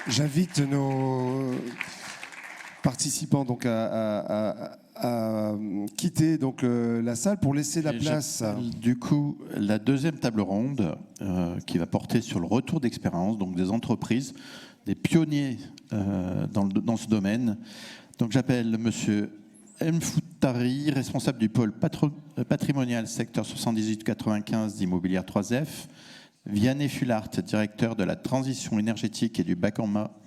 J'invite nos participants donc à quitter donc la salle pour laisser la place. Du coup, la deuxième table ronde qui va porter sur le retour d'expérience, donc des entreprises, des pionniers dans ce domaine. Donc j'appelle Monsieur Mfoutari, responsable du pôle patrimonial secteur 78-95 d'Immobilière 3F. Vianney Fulart, directeur de la transition énergétique et du bas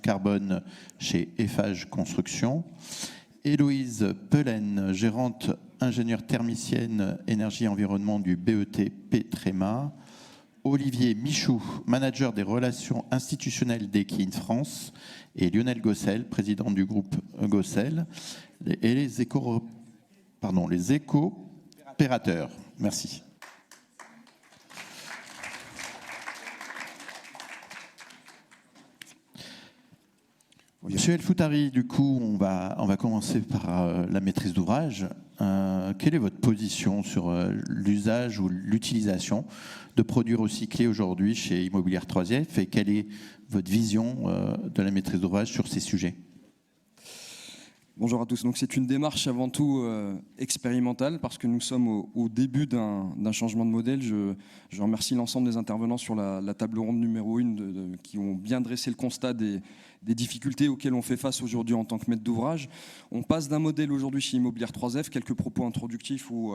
carbone chez Eiffage Construction. Héloïse Pelen, gérante ingénieure thermicienne énergie et environnement du BET Pétréma. Olivier Michou, manager des relations institutionnelles d'Equine France. Et Lionel Gossel, président du groupe Gossel. Et les éco-opérateurs. Merci. Monsieur Mfoutari, du coup, on va commencer par la maîtrise d'ouvrage. Quelle est votre position sur l'usage ou l'utilisation de produits recyclés aujourd'hui chez Immobilière 3F et quelle est votre vision de la maîtrise d'ouvrage sur ces sujets ? Bonjour à tous. Donc c'est une démarche avant tout expérimentale parce que nous sommes au début d'un changement de modèle. Je remercie l'ensemble des intervenants sur la table ronde numéro 1 qui ont bien dressé le constat des difficultés auxquelles on fait face aujourd'hui en tant que maître d'ouvrage. On passe d'un modèle aujourd'hui chez Immobilière 3F, quelques propos introductifs où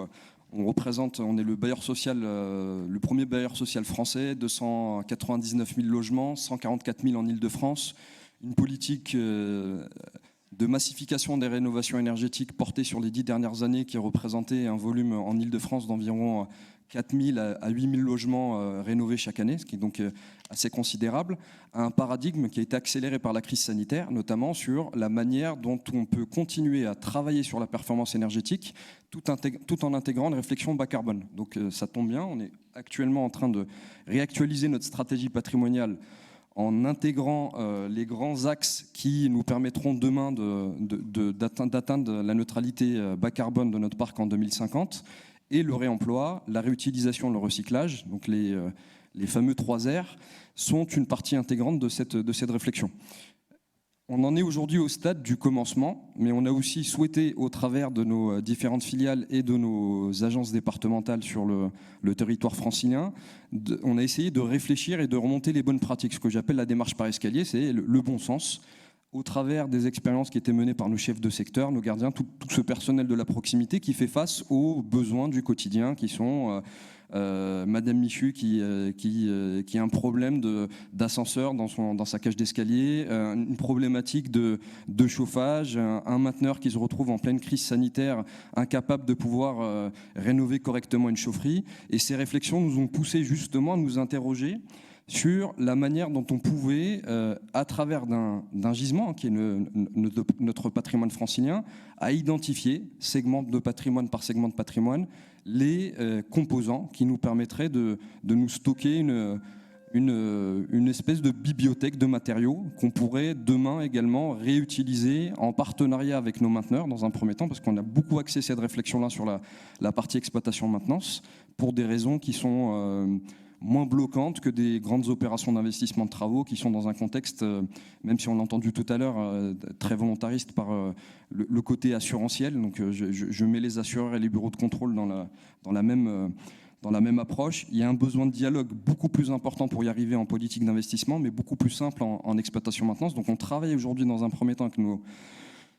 on est le bailleur social, le premier bailleur social français, 299 000 logements, 144 000 en Île-de-France, une politique de massification des rénovations énergétiques portée sur les 10 dernières années qui a représenté un volume en Île-de-France d'environ 4 000 à 8 000 logements rénovés chaque année, ce qui est donc assez considérable, à un paradigme qui a été accéléré par la crise sanitaire, notamment sur la manière dont on peut continuer à travailler sur la performance énergétique tout en intégrant une réflexion bas carbone. Donc ça tombe bien, on est actuellement en train de réactualiser notre stratégie patrimoniale en intégrant les grands axes qui nous permettront demain d'atteindre la neutralité bas carbone de notre parc en 2050, et le réemploi, la réutilisation, le recyclage, donc les fameux 3 R, sont une partie intégrante de cette réflexion. On en est aujourd'hui au stade du commencement, mais on a aussi souhaité, au travers de nos différentes filiales et de nos agences départementales sur le territoire francilien, on a essayé de réfléchir et de remonter les bonnes pratiques. Ce que j'appelle la démarche par escalier, c'est le bon sens, au travers des expériences qui étaient menées par nos chefs de secteur, nos gardiens, tout ce personnel de la proximité qui fait face aux besoins du quotidien, qui sont Madame Michu qui a un problème d'ascenseur dans sa cage d'escalier, une problématique de chauffage, un mainteneur qui se retrouve en pleine crise sanitaire, incapable de pouvoir rénover correctement une chaufferie. Et ces réflexions nous ont poussé justement à nous interroger sur la manière dont on pouvait, à travers d'un gisement qui est notre patrimoine francilien, à identifier, segment de patrimoine par segment de patrimoine, les composants qui nous permettraient de nous stocker une espèce de bibliothèque de matériaux qu'on pourrait demain également réutiliser en partenariat avec nos mainteneurs dans un premier temps, parce qu'on a beaucoup axé cette réflexion-là sur la partie exploitation-maintenance, pour des raisons qui sont moins bloquantes que des grandes opérations d'investissement de travaux qui sont dans un contexte, même si on l'a entendu tout à l'heure, très volontariste par le côté assurantiel. Donc je mets les assureurs et les bureaux de contrôle dans la même approche. Il y a un besoin de dialogue beaucoup plus important pour y arriver en politique d'investissement, mais beaucoup plus simple en exploitation-maintenance. Donc on travaille aujourd'hui dans un premier temps avec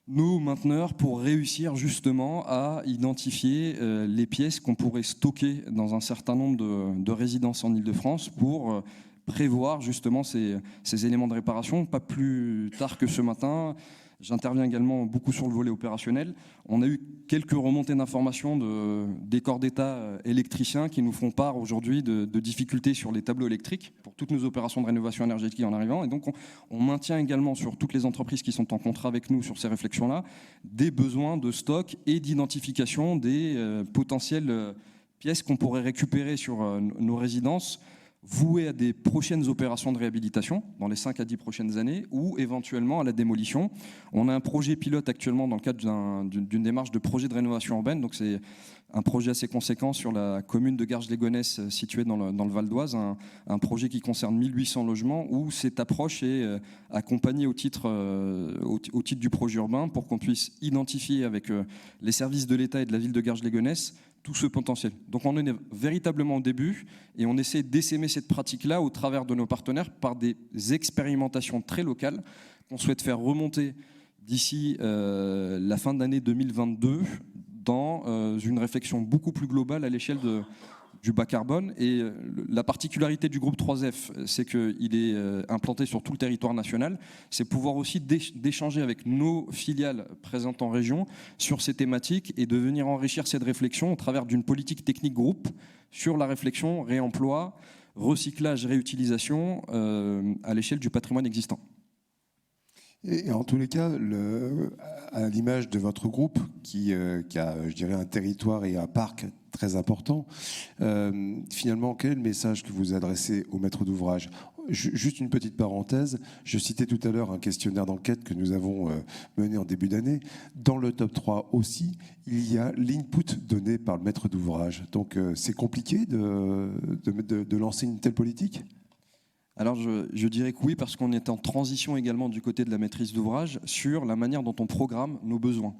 nos mainteneurs pour réussir justement à identifier les pièces qu'on pourrait stocker dans un certain nombre de résidences en Île-de-France pour prévoir justement ces éléments de réparation. Pas plus tard que ce matin, j'interviens également beaucoup sur le volet opérationnel. On a eu quelques remontées d'informations des corps d'État électriciens qui nous font part aujourd'hui de difficultés sur les tableaux électriques pour toutes nos opérations de rénovation énergétique en arrivant. Et donc on maintient également sur toutes les entreprises qui sont en contrat avec nous sur ces réflexions-là des besoins de stock et d'identification des potentielles pièces qu'on pourrait récupérer sur nos résidences, voué à des prochaines opérations de réhabilitation dans les 5 à 10 prochaines années ou éventuellement à la démolition. On a un projet pilote actuellement dans le cadre d'une démarche de projet de rénovation urbaine. Donc c'est un projet assez conséquent sur la commune de Garges-les-Gonesse située dans le Val d'Oise, un projet qui concerne 1800 logements où cette approche est accompagnée au titre du projet urbain pour qu'on puisse identifier avec les services de l'État et de la ville de Garges-les-Gonesse tout ce potentiel. Donc on est véritablement au début et on essaie d'essaimer cette pratique-là au travers de nos partenaires par des expérimentations très locales qu'on souhaite faire remonter d'ici la fin d'année 2022 dans une réflexion beaucoup plus globale à l'échelle du bas carbone. Et la particularité du groupe 3F, c'est qu'il est implanté sur tout le territoire national. C'est pouvoir aussi d'échanger avec nos filiales présentes en région sur ces thématiques et de venir enrichir cette réflexion au travers d'une politique technique groupe sur la réflexion réemploi, recyclage, réutilisation à l'échelle du patrimoine existant. Et en tous les cas, à l'image de votre groupe, qui a, je dirais, un territoire et un parc très important, finalement, quel est le message que vous adressez aux maîtres d'ouvrage ? Juste une petite parenthèse, je citais tout à l'heure un questionnaire d'enquête que nous avons mené en début d'année. Dans le top 3 aussi, il y a l'input donné par le maître d'ouvrage. Donc c'est compliqué de lancer une telle politique ? Alors je dirais que oui, parce qu'on est en transition également du côté de la maîtrise d'ouvrage sur la manière dont on programme nos besoins.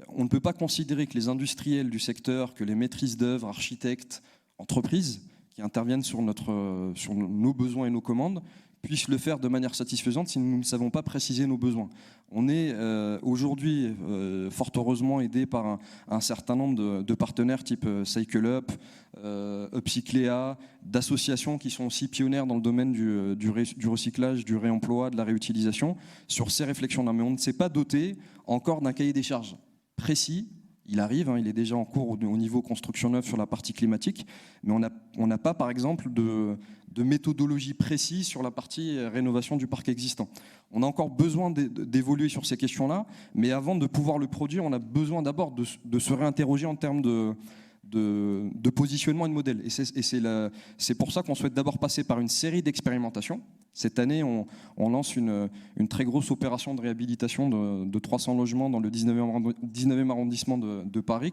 On ne peut pas considérer que les industriels du secteur, que les maîtrises d'œuvre, architectes, entreprises qui interviennent sur nos besoins et nos commandes puissent le faire de manière satisfaisante si nous ne savons pas préciser nos besoins. On est aujourd'hui fort heureusement aidé par un certain nombre de partenaires type Cycle Up, Upcycléa, d'associations qui sont aussi pionnières dans le domaine du recyclage, du réemploi, de la réutilisation, sur ces réflexions-là. Mais on ne s'est pas doté encore d'un cahier des charges précis. Il arrive, il est déjà en cours au niveau construction neuve sur la partie climatique, mais on n'a pas, par exemple, de méthodologie précise sur la partie rénovation du parc existant. On a encore besoin d'évoluer sur ces questions-là, mais avant de pouvoir le produire, on a besoin d'abord de se réinterroger en termes de positionnement et de modèle. Et c'est pour ça qu'on souhaite d'abord passer par une série d'expérimentations. Cette année, on lance une très grosse opération de réhabilitation de 300 logements dans le 19e arrondissement de Paris,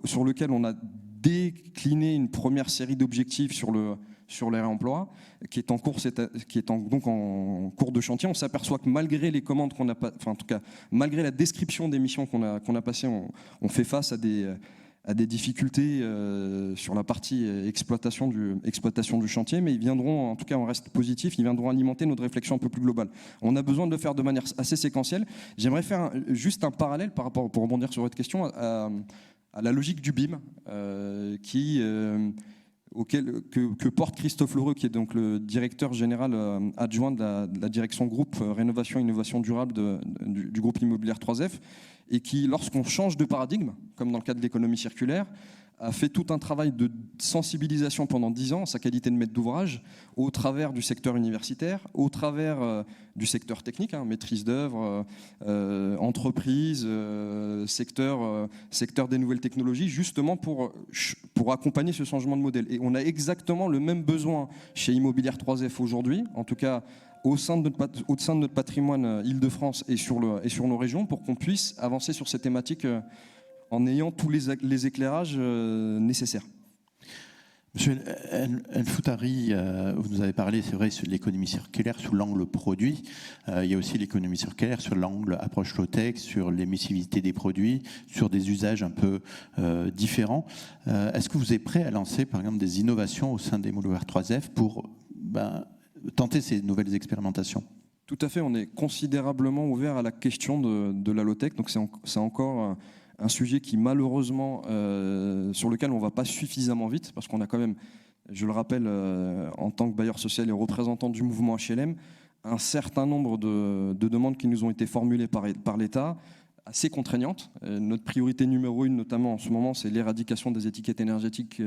sur lequel on a décliné une première série d'objectifs sur les réemplois, qui est en cours, donc en cours de chantier. On s'aperçoit que malgré les commandes qu'on a, en tout cas malgré la description des missions qu'on a passées, on fait face à des difficultés sur la partie exploitation du chantier, mais ils viendront, en tout cas on reste positif, ils viendront alimenter notre réflexion un peu plus globale. On a besoin de le faire de manière assez séquentielle. J'aimerais faire juste un parallèle par rapport, pour rebondir sur votre question, à la logique du BIM, que porte Christophe Lheureux, qui est donc le directeur général adjoint de la direction groupe rénovation et innovation durable du groupe immobilier 3F, et qui, lorsqu'on change de paradigme, comme dans le cas de l'économie circulaire, a fait tout un travail de sensibilisation pendant 10 ans, sa qualité de maître d'ouvrage, au travers du secteur universitaire, au travers du secteur technique, maîtrise d'œuvre, entreprise, secteur des nouvelles technologies, justement pour accompagner ce changement de modèle. Et on a exactement le même besoin chez Immobilière 3F aujourd'hui, en tout cas au sein de notre patrimoine Île-de-France et sur nos régions, pour qu'on puisse avancer sur ces thématiques en ayant tous les éclairages nécessaires. Monsieur El Foutari, vous nous avez parlé, c'est vrai, sur l'économie circulaire sous l'angle produit. Il y a aussi l'économie circulaire sur l'angle approche low-tech, sur l'émissivité des produits, sur des usages un peu différents. Est-ce que vous êtes prêt à lancer, par exemple, des innovations au sein d'Immobilière 3F pour tenter ces nouvelles expérimentations? Tout à fait, on est considérablement ouvert à la question de la low-tech. Donc c'est encore un sujet qui malheureusement sur lequel on ne va pas suffisamment vite, parce qu'on a quand même, je le rappelle, en tant que bailleur social et représentant du mouvement HLM, un certain nombre de demandes qui nous ont été formulées par l'État, assez contraignantes. Notre priorité numéro 1, notamment en ce moment, c'est l'éradication des étiquettes énergétiques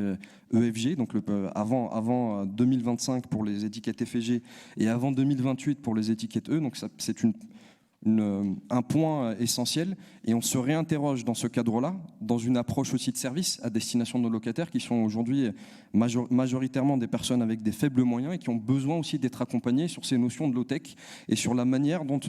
EFG, donc avant 2025 pour les étiquettes FG et avant 2028 pour les étiquettes E. Donc c'est un point essentiel, et on se réinterroge dans ce cadre-là, dans une approche aussi de service à destination de nos locataires qui sont aujourd'hui majoritairement des personnes avec des faibles moyens et qui ont besoin aussi d'être accompagnés sur ces notions de low-tech et sur la manière dont,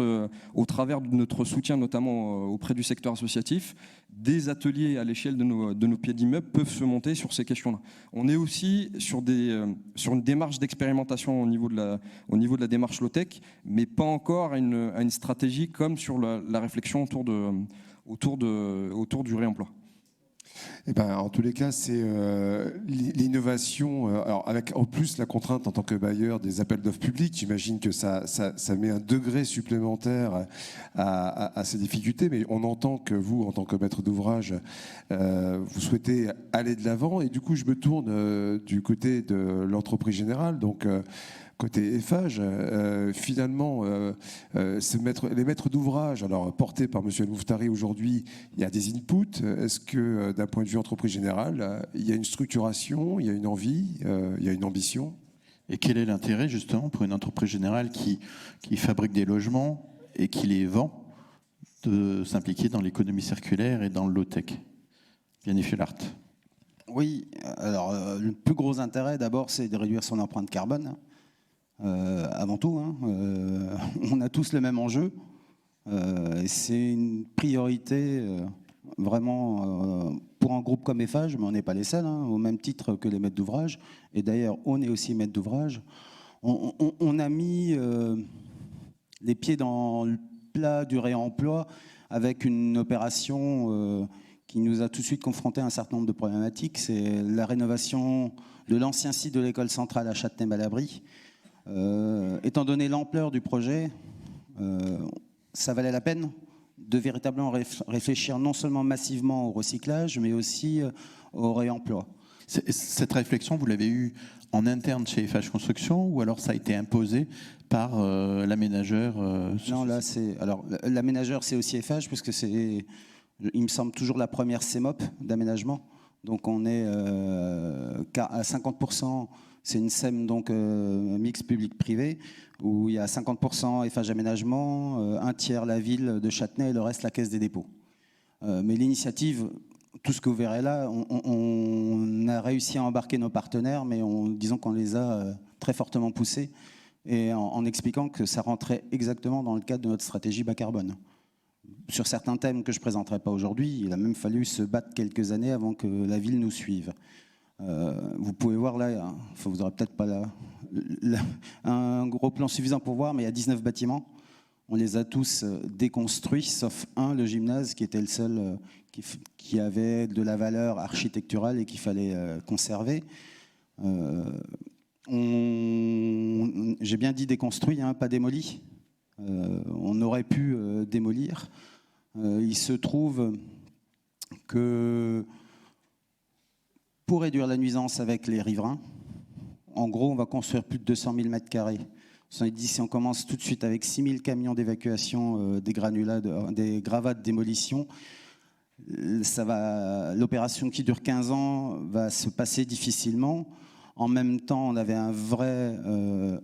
au travers de notre soutien notamment auprès du secteur associatif, des ateliers à l'échelle de nos pieds d'immeuble peuvent se monter sur ces questions-là. On est aussi sur une démarche d'expérimentation au niveau de la démarche low-tech, mais pas encore à une stratégie comme sur la réflexion autour du réemploi. Eh ben, en tous les cas, c'est l'innovation. Alors, avec en plus la contrainte en tant que bailleur des appels d'offres publics, j'imagine que ça met un degré supplémentaire à ces difficultés. Mais on entend que vous, en tant que maître d'ouvrage, vous souhaitez aller de l'avant. Et du coup, je me tourne du côté de l'entreprise générale. Donc, côté Eiffage, finalement, les maîtres d'ouvrage, alors portés par M. El-Mouftari aujourd'hui, il y a des inputs. Est-ce que d'un point de vue entreprise générale, il y a une structuration, il y a une envie, il y a une ambition? Et quel est l'intérêt justement pour une entreprise générale qui fabrique des logements et qui les vend de s'impliquer dans l'économie circulaire et dans le low-tech? Yannick Fulart. Oui, alors le plus gros intérêt d'abord, c'est de réduire son empreinte carbone. Avant tout, hein, on a tous le même enjeu. C'est une priorité vraiment pour un groupe comme Eiffage, mais on n'est pas les seuls, hein, au même titre que les maîtres d'ouvrage. Et d'ailleurs, on est aussi maîtres d'ouvrage. On a mis les pieds dans le plat du réemploi avec une opération qui nous a tout de suite confronté à un certain nombre de problématiques. C'est la rénovation de l'ancien site de l'école centrale à Châtenay-Malabry. Étant donné l'ampleur du projet, ça valait la peine de véritablement réfléchir non seulement massivement au recyclage, mais aussi au réemploi. Cette réflexion, vous l'avez eue en interne chez Eiffage Construction ou alors ça a été imposé par l'aménageur Non, là, l'aménageur, c'est aussi Eiffage, puisque c'est, il me semble, toujours la première CEMOP d'aménagement. Donc on est à 50%. C'est une SEM donc mix public-privé où il y a 50% Eiffage Aménagement, un tiers la ville de Châtenay et le reste la Caisse des dépôts. Mais l'initiative, tout ce que vous verrez là, on a réussi à embarquer nos partenaires, mais disons qu'on les a très fortement poussés et en expliquant que ça rentrait exactement dans le cadre de notre stratégie bas carbone. Sur certains thèmes que je ne présenterai pas aujourd'hui, il a même fallu se battre quelques années avant que la ville nous suive. Vous pouvez voir là, vous n'aurez peut-être pas un gros plan suffisant pour voir, mais il y a 19 bâtiments. On les a tous déconstruits, sauf un, le gymnase, qui était le seul qui avait de la valeur architecturale et qu'il fallait conserver. J'ai bien dit déconstruit, hein, pas démoli. On aurait pu démolir. Il se trouve que pour réduire la nuisance avec les riverains, en gros, on va construire plus de 200 000 mètres carrés. On s'est dit, si on commence tout de suite avec 6 000 camions d'évacuation des granulats, des gravats de démolition, l'opération qui dure 15 ans va se passer difficilement. En même temps, on avait un vrai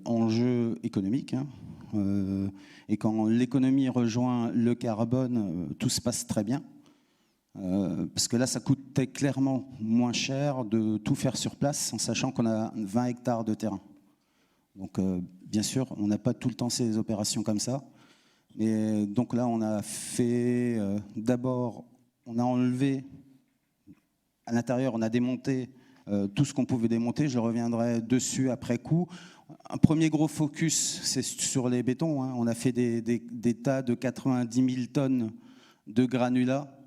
enjeu économique. Hein, et quand l'économie rejoint le carbone, tout se passe très bien. Parce que là, ça coûtait clairement moins cher de tout faire sur place, en sachant qu'on a 20 hectares de terrain. Donc, bien sûr, on n'a pas tout le temps ces opérations comme ça. Et donc là, on a fait, d'abord, on a enlevé, à l'intérieur, on a démonté tout ce qu'on pouvait démonter. Je reviendrai dessus après coup. Un premier gros focus, c'est sur les bétons. Hein. On a fait des tas de 90 000 tonnes de granulats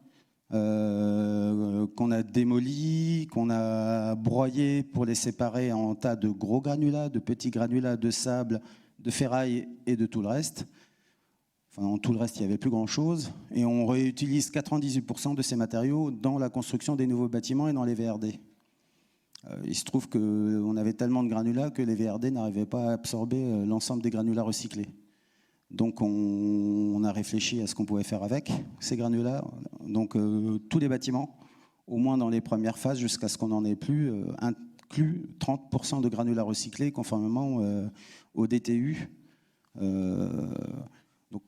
qu'on a démolis, qu'on a broyés pour les séparer en tas de gros granulats, de petits granulats de sable, de ferraille et de tout le reste. Enfin, en tout le reste, il n'y avait plus grand-chose. Et on réutilise 98% de ces matériaux dans la construction des nouveaux bâtiments et dans les VRD. Il se trouve qu'on avait tellement de granulats que les VRD n'arrivaient pas à absorber l'ensemble des granulats recyclés. Donc on a réfléchi à ce qu'on pouvait faire avec ces granulats. Donc tous les bâtiments, au moins dans les premières phases, jusqu'à ce qu'on n'en ait plus, incluent 30% de granulats recyclés conformément au DTU. Donc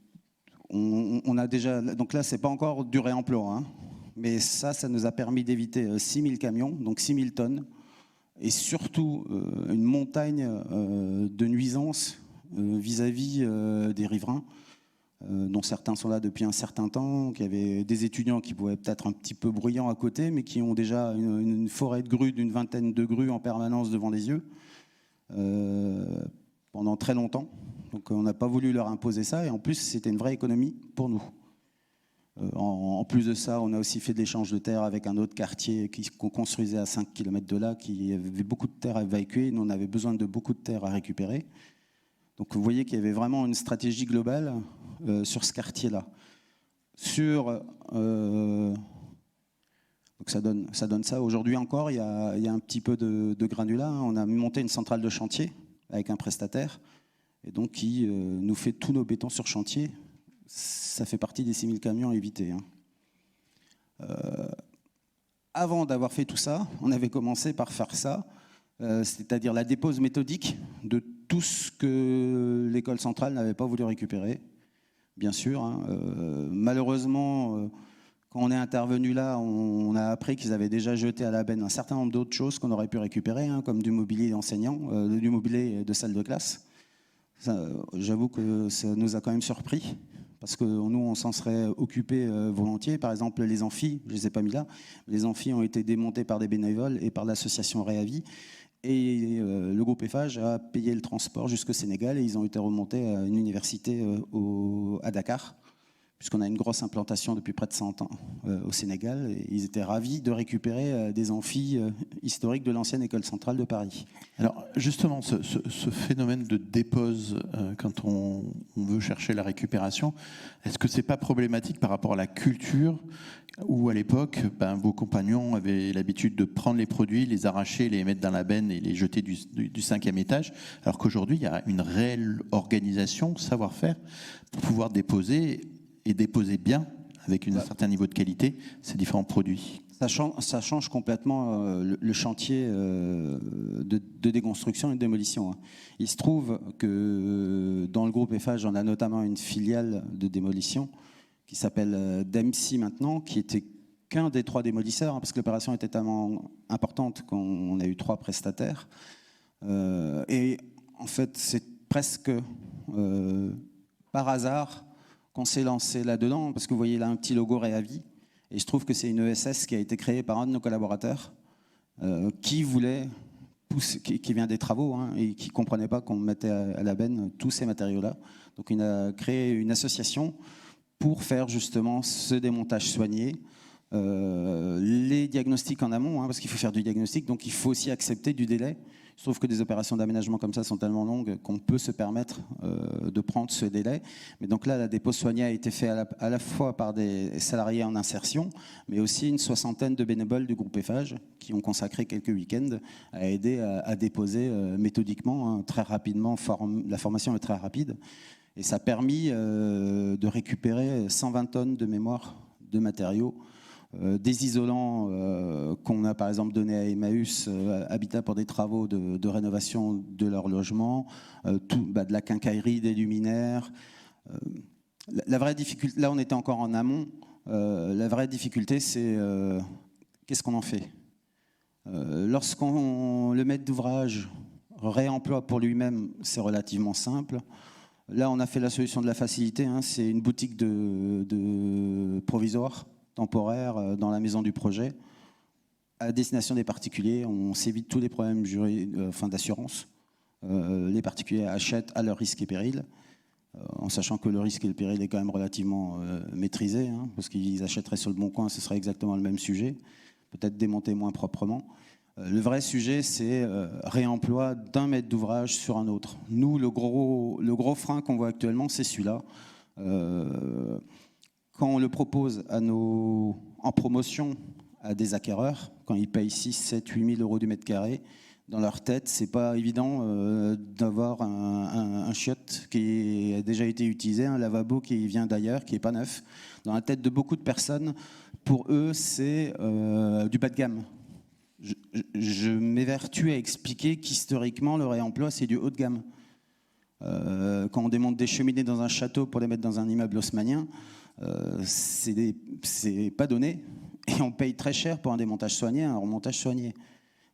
on a déjà, donc là, c'est pas encore du réemploi, hein, mais ça nous a permis d'éviter 6000 camions, donc 6000 tonnes, et surtout une montagne de nuisances vis-à-vis des riverains, dont certains sont là depuis un certain temps, qu'il y avait des étudiants qui pouvaient peut-être un petit peu bruyants à côté, mais qui ont déjà une forêt de grues, d'une vingtaine de grues en permanence devant les yeux, pendant très longtemps. Donc on n'a pas voulu leur imposer ça, et en plus c'était une vraie économie pour nous. En plus de ça, on a aussi fait de l'échange de terre avec un autre quartier qu'on construisait à 5 km de là, qui avait beaucoup de terre à évacuer. Nous, on avait besoin de beaucoup de terre à récupérer. Donc vous voyez qu'il y avait vraiment une stratégie globale sur ce quartier-là. Donc ça donne ça. Aujourd'hui encore, il y a un petit peu de granulat. On a monté une centrale de chantier avec un prestataire, et donc qui nous fait tous nos bétons sur chantier. Ça fait partie des 6000 camions évités. Avant d'avoir fait tout ça, on avait commencé par faire ça, c'est-à-dire la dépose méthodique de tout ce que l'école centrale n'avait pas voulu récupérer, bien sûr. Malheureusement, quand on est intervenu là, on a appris qu'ils avaient déjà jeté à la benne un certain nombre d'autres choses qu'on aurait pu récupérer, comme du mobilier d'enseignants, du mobilier de salle de classe. J'avoue que ça nous a quand même surpris, parce que nous, on s'en serait occupé volontiers. Par exemple, les amphis, je ne les ai pas mis là, les amphis ont été démontés par des bénévoles et par l'association Réavis. Et le groupe Eiffage a payé le transport jusqu'au Sénégal, et ils ont été remontés à une université à Dakar, puisqu'on a une grosse implantation depuis près de 100 ans au Sénégal. Et ils étaient ravis de récupérer des amphis historiques de l'ancienne école centrale de Paris. Alors justement, ce phénomène de dépose, quand on veut chercher la récupération, est-ce que c'est pas problématique par rapport à la culture, où à l'époque, vos compagnons avaient l'habitude de prendre les produits, les arracher, les mettre dans la benne et les jeter du 5e étage, alors qu'aujourd'hui, il y a une réelle organisation, savoir-faire, pour pouvoir déposer, et déposer bien, avec un certain niveau de qualité, ces différents produits? Ça change complètement le chantier de déconstruction et de démolition. Il se trouve que dans le groupe Eiffage, on a notamment une filiale de démolition qui s'appelle DEMSI maintenant, qui était qu'un des 3 démolisseurs, parce que l'opération était tellement importante qu'on a eu 3 prestataires. Et en fait, c'est presque par hasard qu'on s'est lancé là-dedans, parce que vous voyez là un petit logo Réavis, et il se trouve que c'est une ESS qui a été créée par un de nos collaborateurs qui voulait pousser, qui vient des travaux, et qui ne comprenait pas qu'on mettait à la benne tous ces matériaux-là. Donc il a créé une association pour faire justement ce démontage soigné, les diagnostics en amont, parce qu'il faut faire du diagnostic, donc il faut aussi accepter du délai. Je trouve que des opérations d'aménagement comme ça sont tellement longues qu'on peut se permettre de prendre ce délai. Mais donc là, la dépose soignée a été faite à la fois par des salariés en insertion, mais aussi une 60aine de bénévoles du groupe Eiffage qui ont consacré quelques week-ends à aider à déposer méthodiquement, très rapidement. La formation est très rapide. Et ça a permis de récupérer 120 tonnes de mémoire de matériaux, des isolants qu'on a par exemple donné à Emmaüs Habitat pour des travaux de rénovation de leur logement, de la quincaillerie, des luminaires. La vraie difficulté, là on était encore en amont, la vraie difficulté c'est qu'est-ce qu'on en fait. Lorsqu'on le maître d'ouvrage réemploie pour lui-même, c'est relativement simple. Là on a fait la solution de la facilité, c'est une boutique de provisoire, temporaire, dans la maison du projet, à destination des particuliers. On s'évite tous les problèmes d'assurance. Les particuliers achètent à leur risque et péril, en sachant que le risque et le péril est quand même relativement maîtrisé, parce qu'ils achèteraient sur le bon coin, ce serait exactement le même sujet, peut-être démonté moins proprement. Le vrai sujet, c'est réemploi d'un maître d'ouvrage sur un autre. Nous, le gros frein qu'on voit actuellement, c'est celui-là. Quand on le propose en promotion à des acquéreurs, quand ils payent 6, 7, 8 000 euros du mètre carré, dans leur tête, c'est pas évident d'avoir un chiotte qui a déjà été utilisé, un lavabo qui vient d'ailleurs, qui n'est pas neuf. Dans la tête de beaucoup de personnes, pour eux, c'est du bas de gamme. Je m'évertue à expliquer qu'historiquement, le réemploi, c'est du haut de gamme. Quand on démonte des cheminées dans un château pour les mettre dans un immeuble haussmannien, c'est pas donné. Et on paye très cher pour un démontage soigné, un remontage soigné.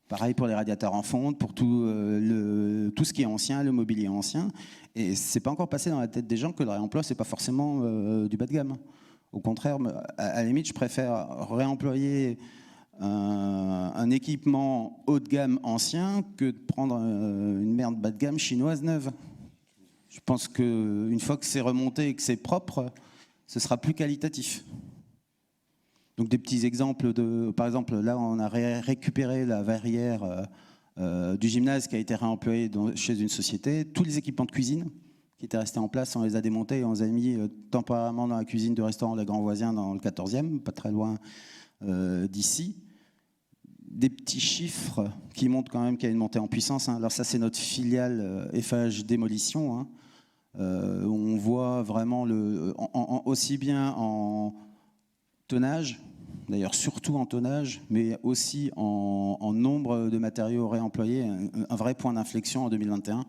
Pareil pour les radiateurs en fonte, pour tout ce qui est ancien, le mobilier ancien. Et c'est pas encore passé dans la tête des gens que le réemploi, c'est pas forcément du bas de gamme. Au contraire, à la limite, je préfère réemployer un équipement haut de gamme ancien que de prendre une merde bas de gamme chinoise neuve. Je pense qu'une fois que c'est remonté et que c'est propre, ce sera plus qualitatif. Donc des petits exemples par exemple, là on a récupéré la verrière du gymnase qui a été réemployée chez une société. Tous les équipements de cuisine qui étaient restés en place, on les a démontés et on les a mis temporairement dans la cuisine du restaurant Les Grands Voisins dans le 14e, pas très loin d'ici. Des petits chiffres qui montrent quand même qu'il y a une montée en puissance. Alors ça, c'est notre filiale FH Démolition. Hein. On voit vraiment aussi bien en tonnage, d'ailleurs surtout en tonnage, mais aussi en nombre de matériaux réemployés, un vrai point d'inflexion en 2021.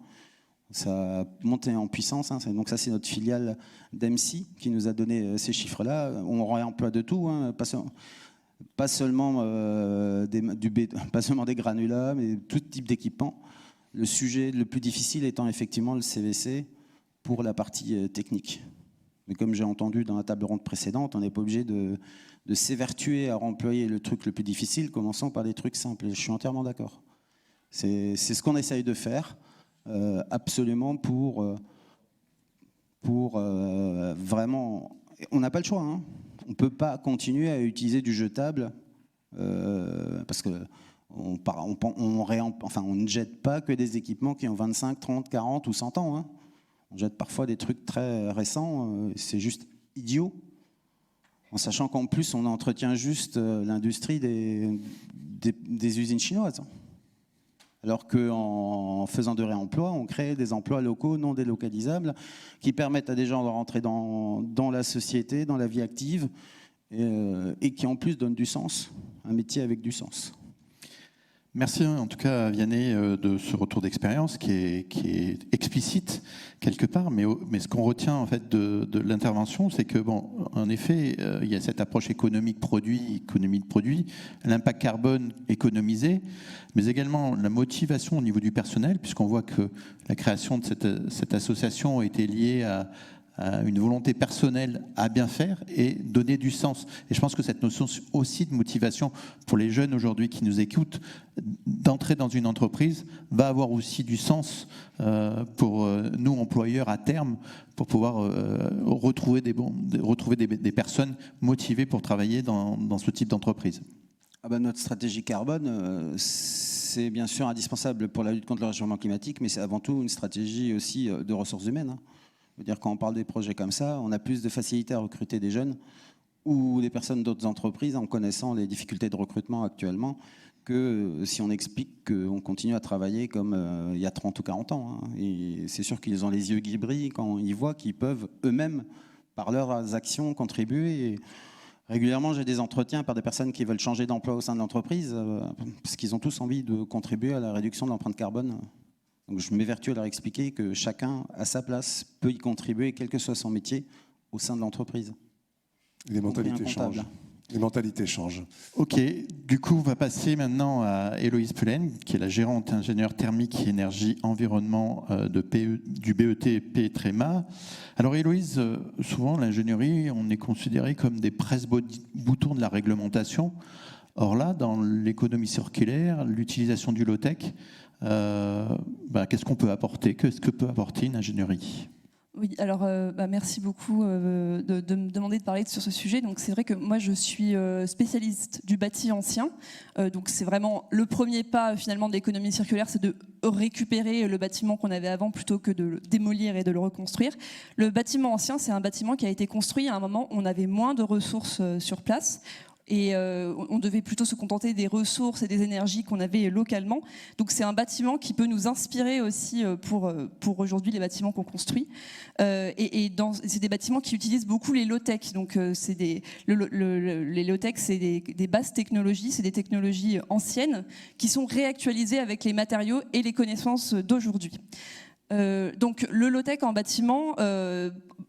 Ça a monté en puissance. Hein. Donc ça, c'est notre filiale d'MC qui nous a donné ces chiffres-là. On réemploie de tout, hein, pas seulement des granulats, mais tout type d'équipement. Le sujet le plus difficile étant effectivement le CVC pour la partie technique. Mais comme j'ai entendu dans la table ronde précédente, on n'est pas obligé de s'évertuer à remployer le truc le plus difficile, commençant par des trucs simples. Et je suis entièrement d'accord. C'est ce qu'on essaye de faire, absolument pour vraiment... On n'a pas le choix, hein. On ne peut pas continuer à utiliser du jetable parce qu'on ne jette pas que des équipements qui ont 25, 30, 40 ou 100 ans. Hein. On jette parfois des trucs très récents. C'est juste idiot. En sachant qu'en plus, on entretient juste l'industrie des usines chinoises. Alors qu'en faisant de réemploi, on crée des emplois locaux non délocalisables qui permettent à des gens de rentrer dans la société, dans la vie active, et qui en plus donnent du sens, un métier avec du sens. Merci en tout cas Vianney de ce retour d'expérience qui est explicite quelque part, mais ce qu'on retient en fait de l'intervention, c'est que bon, en effet, il y a cette approche économie de produit, l'impact carbone économisé, mais également la motivation au niveau du personnel, puisqu'on voit que la création de cette association a été liée à une volonté personnelle à bien faire et donner du sens. Et je pense que cette notion aussi de motivation pour les jeunes aujourd'hui qui nous écoutent, d'entrer dans une entreprise, va avoir aussi du sens pour nous, employeurs, à terme, pour pouvoir retrouver des personnes motivées pour travailler dans ce type d'entreprise. Notre stratégie carbone, c'est bien sûr indispensable pour la lutte contre le réchauffement climatique, mais c'est avant tout une stratégie aussi de ressources humaines. Hein. Je veux dire, quand on parle des projets comme ça, on a plus de facilité à recruter des jeunes ou des personnes d'autres entreprises en connaissant les difficultés de recrutement actuellement que si on explique qu'on continue à travailler comme il y a 30 ou 40 ans. Hein. Et c'est sûr qu'ils ont les yeux qui brillent quand ils voient qu'ils peuvent eux-mêmes, par leurs actions, contribuer. Et régulièrement, j'ai des entretiens par des personnes qui veulent changer d'emploi au sein de l'entreprise parce qu'ils ont tous envie de contribuer à la réduction de l'empreinte carbone. Donc je m'évertue à leur expliquer que chacun, à sa place, peut y contribuer, quel que soit son métier, au sein de l'entreprise. Les mentalités changent. Les mentalités changent. Ok, du coup, on va passer maintenant à Héloïse Pelen, qui est la gérante ingénieure thermique et énergie environnement du BET P-Tréma. Alors Héloïse, souvent l'ingénierie, on est considéré comme des presse-boutons de la réglementation. Or là, dans l'économie circulaire, l'utilisation du low-tech, qu'est-ce qu'on peut apporter? Qu'est-ce que peut apporter une ingénierie? Oui, alors merci beaucoup de me demander de parler sur ce sujet. Donc c'est vrai que moi je suis spécialiste du bâti ancien. Donc c'est vraiment le premier pas finalement de l'économie circulaire, c'est de récupérer le bâtiment qu'on avait avant plutôt que de le démolir et de le reconstruire. Le bâtiment ancien, c'est un bâtiment qui a été construit à un moment où on avait moins de ressources sur place. Et on devait plutôt se contenter des ressources et des énergies qu'on avait localement. Donc c'est un bâtiment qui peut nous inspirer aussi pour aujourd'hui les bâtiments qu'on construit. C'est des bâtiments qui utilisent beaucoup les low-tech. Donc les low-tech, c'est des basses technologies, c'est des technologies anciennes qui sont réactualisées avec les matériaux et les connaissances d'aujourd'hui. Donc le low-tech en bâtiment,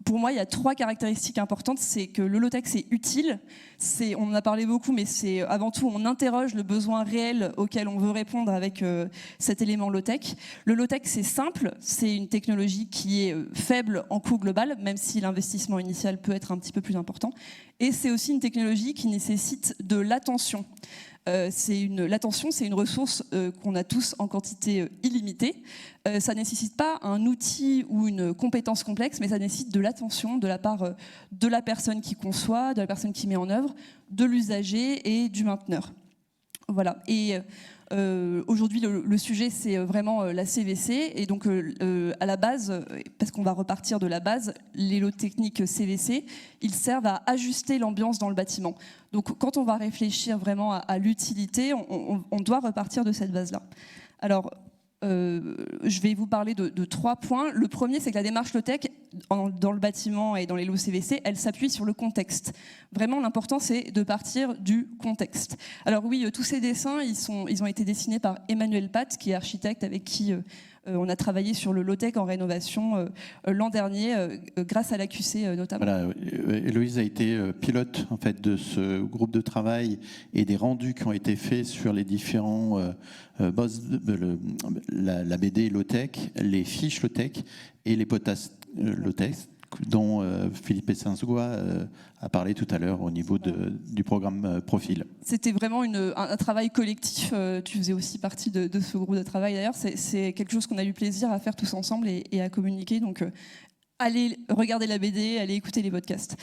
pour moi, il y a 3 caractéristiques importantes. C'est que le low-tech, c'est utile. On en a parlé beaucoup, mais c'est avant tout, on interroge le besoin réel auquel on veut répondre avec cet élément low-tech. Le low-tech, c'est simple. C'est une technologie qui est faible en coût global, même si l'investissement initial peut être un petit peu plus important. Et c'est aussi une technologie qui nécessite de l'attention. L'attention, c'est une ressource qu'on a tous en quantité illimitée. Ça ne nécessite pas un outil ou une compétence complexe, mais ça nécessite de l'attention de la part de la personne qui conçoit, de la personne qui met en œuvre, de l'usager et du mainteneur. Voilà. Et aujourd'hui, le sujet, c'est vraiment la CVC. Et donc, à la base, parce qu'on va repartir de la base, les lots techniques CVC, ils servent à ajuster l'ambiance dans le bâtiment. Donc, quand on va réfléchir vraiment à l'utilité, on doit repartir de cette base-là. Alors, je vais vous parler de 3 points. Le premier, c'est que la démarche low-tech dans le bâtiment et dans les lots CVC, elle s'appuie sur le contexte. Vraiment, l'important, c'est de partir du contexte. Alors oui, tous ces dessins, ils ont été dessinés par Emmanuel Pat, qui est architecte avec qui on a travaillé sur le low-tech en rénovation l'an dernier, grâce à l'AQC notamment. Voilà, Héloïse a été pilote en fait de ce groupe de travail et des rendus qui ont été faits sur les différents boss, la BD low-tech, les fiches low-tech et les potas low-tech, dont Philippe Essensgois a parlé tout à l'heure au niveau du programme Profil. C'était vraiment un travail collectif. Tu faisais aussi partie de ce groupe de travail d'ailleurs. C'est quelque chose qu'on a eu plaisir à faire tous ensemble et à communiquer. Donc, allez regarder la BD, allez écouter les podcasts.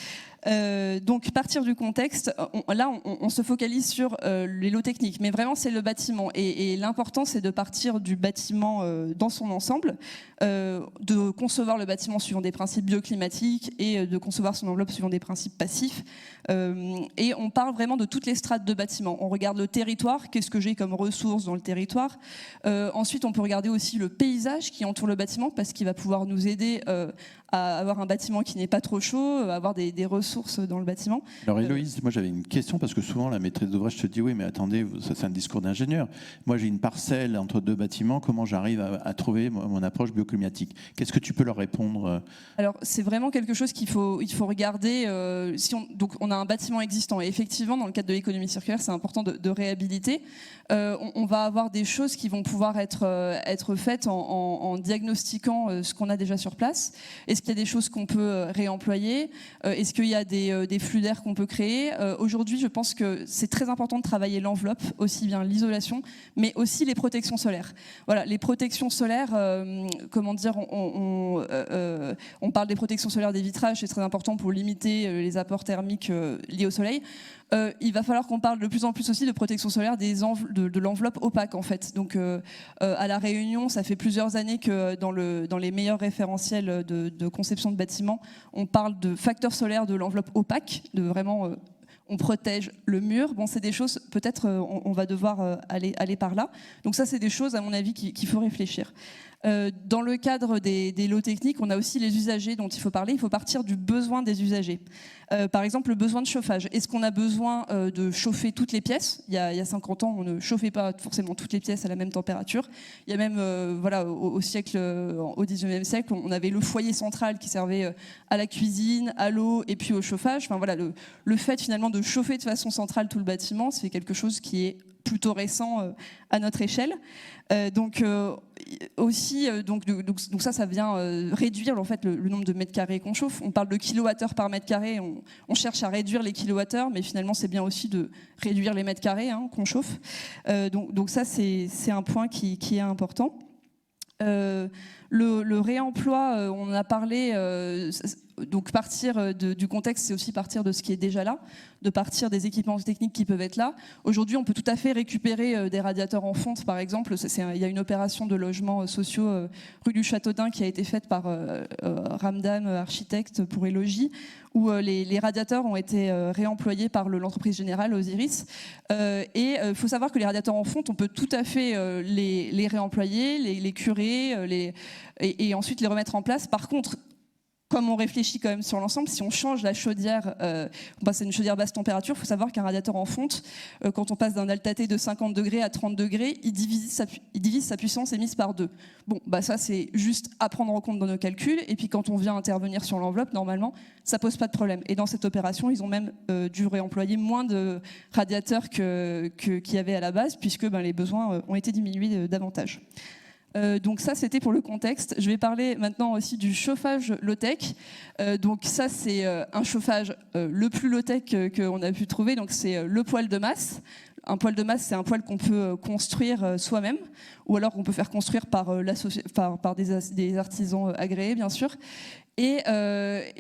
Donc, partir du contexte, on se focalise sur les lots techniques, mais vraiment, c'est le bâtiment. Et l'important, c'est de partir du bâtiment dans son ensemble, de concevoir le bâtiment suivant des principes bioclimatiques et de concevoir son enveloppe suivant des principes passifs. Et on parle vraiment de toutes les strates de bâtiment. On regarde le territoire, qu'est-ce que j'ai comme ressources dans le territoire. Ensuite, on peut regarder aussi le paysage qui entoure le bâtiment, parce qu'il va pouvoir nous aider à avoir un bâtiment qui n'est pas trop chaud, à avoir des ressources dans le bâtiment. Alors Héloïse, moi j'avais une question, parce que souvent la maîtrise d'ouvrage te dit oui mais attendez, ça c'est un discours d'ingénieur. Moi j'ai une parcelle entre 2 bâtiments, comment j'arrive à trouver mon approche bioclimatique? Qu'est-ce que tu peux leur répondre? Alors c'est vraiment quelque chose il faut regarder. Donc on a un bâtiment existant et effectivement dans le cadre de l'économie circulaire c'est important de réhabiliter. On va avoir des choses qui vont pouvoir être faites en diagnostiquant ce qu'on a déjà sur place. Est-ce qu'il y a des choses qu'on peut réemployer? Est-ce qu'il y a des flux d'air qu'on peut créer? Aujourd'hui, je pense que c'est très important de travailler l'enveloppe, aussi bien l'isolation, mais aussi les protections solaires. Voilà, les protections solaires, comment dire, on parle des protections solaires des vitrages, c'est très important pour limiter les apports thermiques liés au soleil. Il va falloir qu'on parle de plus en plus aussi de protection solaire de l'enveloppe opaque en fait. Donc à La Réunion, ça fait plusieurs années que dans les meilleurs référentiels de conception de bâtiments, on parle de facteur solaire de l'enveloppe opaque, de vraiment on protège le mur. Bon, c'est des choses, peut-être on va devoir aller par là. Donc ça, c'est des choses, à mon avis, qu'il faut réfléchir. Dans le cadre des lots techniques, on a aussi les usagers dont il faut parler. Il faut partir du besoin des usagers. Par exemple, le besoin de chauffage. Est-ce qu'on a besoin de chauffer toutes les pièces? Il y a 50 ans, on ne chauffait pas forcément toutes les pièces à la même température. Il y a même, au 19e siècle, on avait le foyer central qui servait à la cuisine, à l'eau et puis au chauffage. Enfin, voilà, le fait finalement de chauffer de façon centrale tout le bâtiment, c'est quelque chose qui est plutôt récent à notre échelle. Donc ça vient réduire en fait le nombre de mètres carrés qu'on chauffe. On parle de kilowattheures par mètre carré, on cherche à réduire les kilowattheures, mais finalement c'est bien aussi de réduire les mètres carrés qu'on chauffe. Donc ça c'est un point qui est important. Le réemploi, on en a parlé, donc partir du contexte, c'est aussi partir de ce qui est déjà là, de partir des équipements techniques qui peuvent être là. Aujourd'hui, on peut tout à fait récupérer des radiateurs en fonte, par exemple. Il y a une opération de logements sociaux rue du Châteaudun qui a été faite par Ramdam, architecte pour Elogie, où les radiateurs ont été réemployés par l'entreprise générale Osiris. Et il faut savoir que les radiateurs en fonte, on peut tout à fait les réemployer, les curer, et ensuite les remettre en place. Par contre, comme on réfléchit quand même sur l'ensemble, si on change la chaudière, c'est une chaudière basse température, il faut savoir qu'un radiateur en fonte, quand on passe d'un delta-T de 50 degrés à 30 degrés, il divise sa puissance émise par 2. Bon, ça c'est juste à prendre en compte dans nos calculs, et puis quand on vient intervenir sur l'enveloppe, normalement, ça pose pas de problème. Et dans cette opération, ils ont même dû réemployer moins de radiateurs qu'il y avait à la base, puisque les besoins ont été diminués davantage. Donc ça, c'était pour le contexte. Je vais parler maintenant aussi du chauffage low-tech. Donc ça, c'est un chauffage le plus low-tech qu'on a pu trouver. Donc c'est le poêle de masse. Un poêle de masse, c'est un poêle qu'on peut construire soi-même, ou alors qu'on peut faire construire par des artisans agréés, bien sûr. Et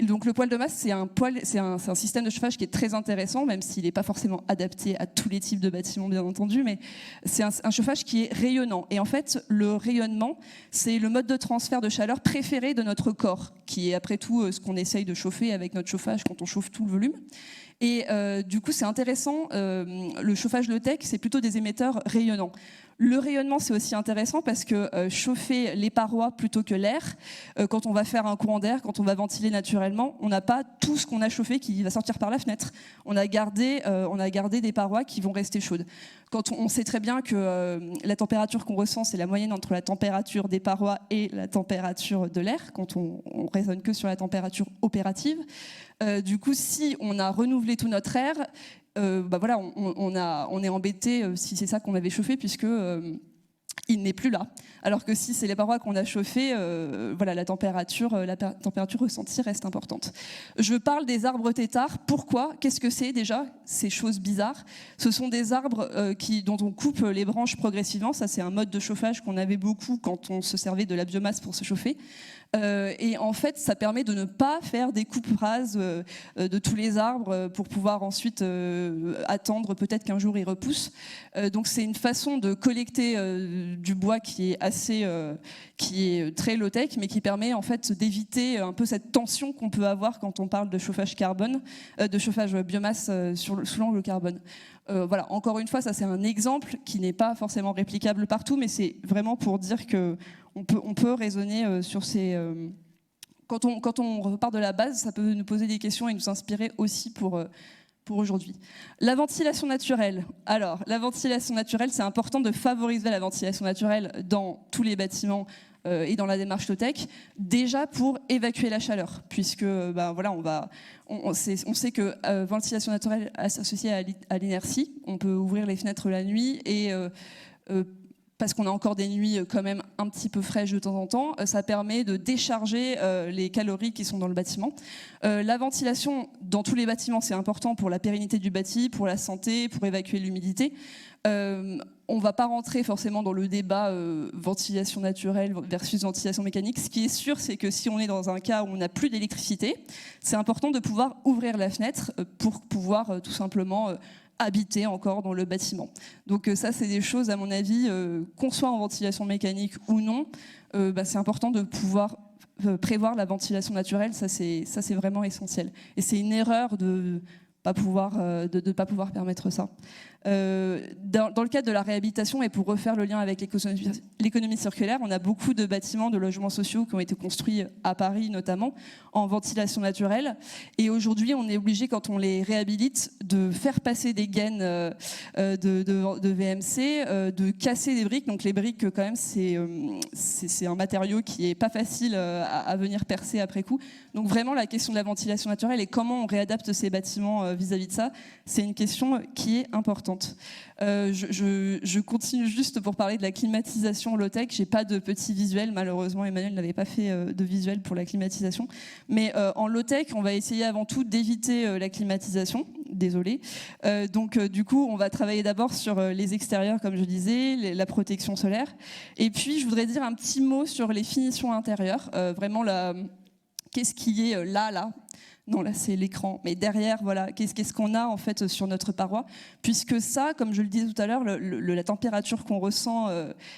donc le poêle de masse, c'est un système de chauffage qui est très intéressant, même s'il n'est pas forcément adapté à tous les types de bâtiments, bien entendu, mais c'est un chauffage qui est rayonnant. Et en fait, le rayonnement, c'est le mode de transfert de chaleur préféré de notre corps, qui est après tout ce qu'on essaye de chauffer avec notre chauffage quand on chauffe tout le volume. Et du coup, c'est intéressant, le chauffage low-tech, c'est plutôt des émetteurs rayonnants. Le rayonnement, c'est aussi intéressant parce que chauffer les parois plutôt que l'air, quand on va faire un courant d'air, quand on va ventiler naturellement, on n'a pas tout ce qu'on a chauffé qui va sortir par la fenêtre. On a gardé des parois qui vont rester chaudes. Quand on sait très bien que la température qu'on ressent, c'est la moyenne entre la température des parois et la température de l'air, quand on raisonne que sur la température opérative. Du coup, si on a renouvelé tout notre air, on est embêté si c'est ça qu'on avait chauffé, puisque il n'est plus là. Alors que si c'est les parois qu'on a chauffées, la température ressentie reste importante. Je parle des arbres têtards. Pourquoi ? Qu'est-ce que c'est déjà, ces choses bizarres ? Ce sont des arbres dont on coupe les branches progressivement. Ça, c'est un mode de chauffage qu'on avait beaucoup quand on se servait de la biomasse pour se chauffer. Et en fait, ça permet de ne pas faire des coupes rases de tous les arbres pour pouvoir ensuite attendre peut-être qu'un jour ils repoussent. Donc c'est une façon de collecter du bois qui est très low-tech, mais qui permet en fait d'éviter un peu cette tension qu'on peut avoir quand on parle de chauffage carbone, de chauffage biomasse sous l'angle carbone. Encore une fois, ça c'est un exemple qui n'est pas forcément réplicable partout, mais c'est vraiment pour dire que on peut raisonner sur ces... Quand on repart de la base, ça peut nous poser des questions et nous inspirer aussi pour aujourd'hui. La ventilation naturelle. Alors, la ventilation naturelle, c'est important de favoriser la ventilation naturelle dans tous les bâtiments et dans la démarche low-tech, déjà pour évacuer la chaleur, puisque on sait que ventilation naturelle associée à l'inertie, on peut ouvrir les fenêtres la nuit et parce qu'on a encore des nuits quand même un petit peu fraîches de temps en temps, ça permet de décharger les calories qui sont dans le bâtiment. La ventilation dans tous les bâtiments, c'est important pour la pérennité du bâti, pour la santé, pour évacuer l'humidité. On ne va pas rentrer forcément dans le débat ventilation naturelle versus ventilation mécanique. Ce qui est sûr, c'est que si on est dans un cas où on n'a plus d'électricité, c'est important de pouvoir ouvrir la fenêtre pour pouvoir tout simplement habiter encore dans le bâtiment. Donc ça, c'est des choses, à mon avis, qu'on soit en ventilation mécanique ou non, c'est important de pouvoir prévoir la ventilation naturelle. Ça, c'est vraiment essentiel. Et c'est une erreur de pas pouvoir permettre ça. Dans le cadre de la réhabilitation, et pour refaire le lien avec l'économie circulaire, on a beaucoup de bâtiments de logements sociaux qui ont été construits à Paris notamment en ventilation naturelle, et aujourd'hui on est obligé, quand on les réhabilite, de faire passer des gaines de VMC, de casser des briques. Donc les briques, quand même, c'est un matériau qui est pas facile à venir percer après coup. Donc vraiment, la question de la ventilation naturelle et comment on réadapte ces bâtiments vis-à-vis de ça, c'est une question qui est importante. Je continue juste pour parler de la climatisation low-tech. J'ai pas de petit visuel, malheureusement Emmanuel n'avait pas fait de visuel pour la climatisation, mais en low-tech on va essayer avant tout d'éviter la climatisation, désolé. Donc du coup on va travailler d'abord sur les extérieurs, comme je disais, la protection solaire, et puis je voudrais dire un petit mot sur les finitions intérieures, vraiment qu'est-ce qui est là Non, là c'est l'écran. Mais derrière, voilà, qu'est-ce qu'on a en fait sur notre paroi? Puisque ça, comme je le disais tout à l'heure, la température qu'on ressent,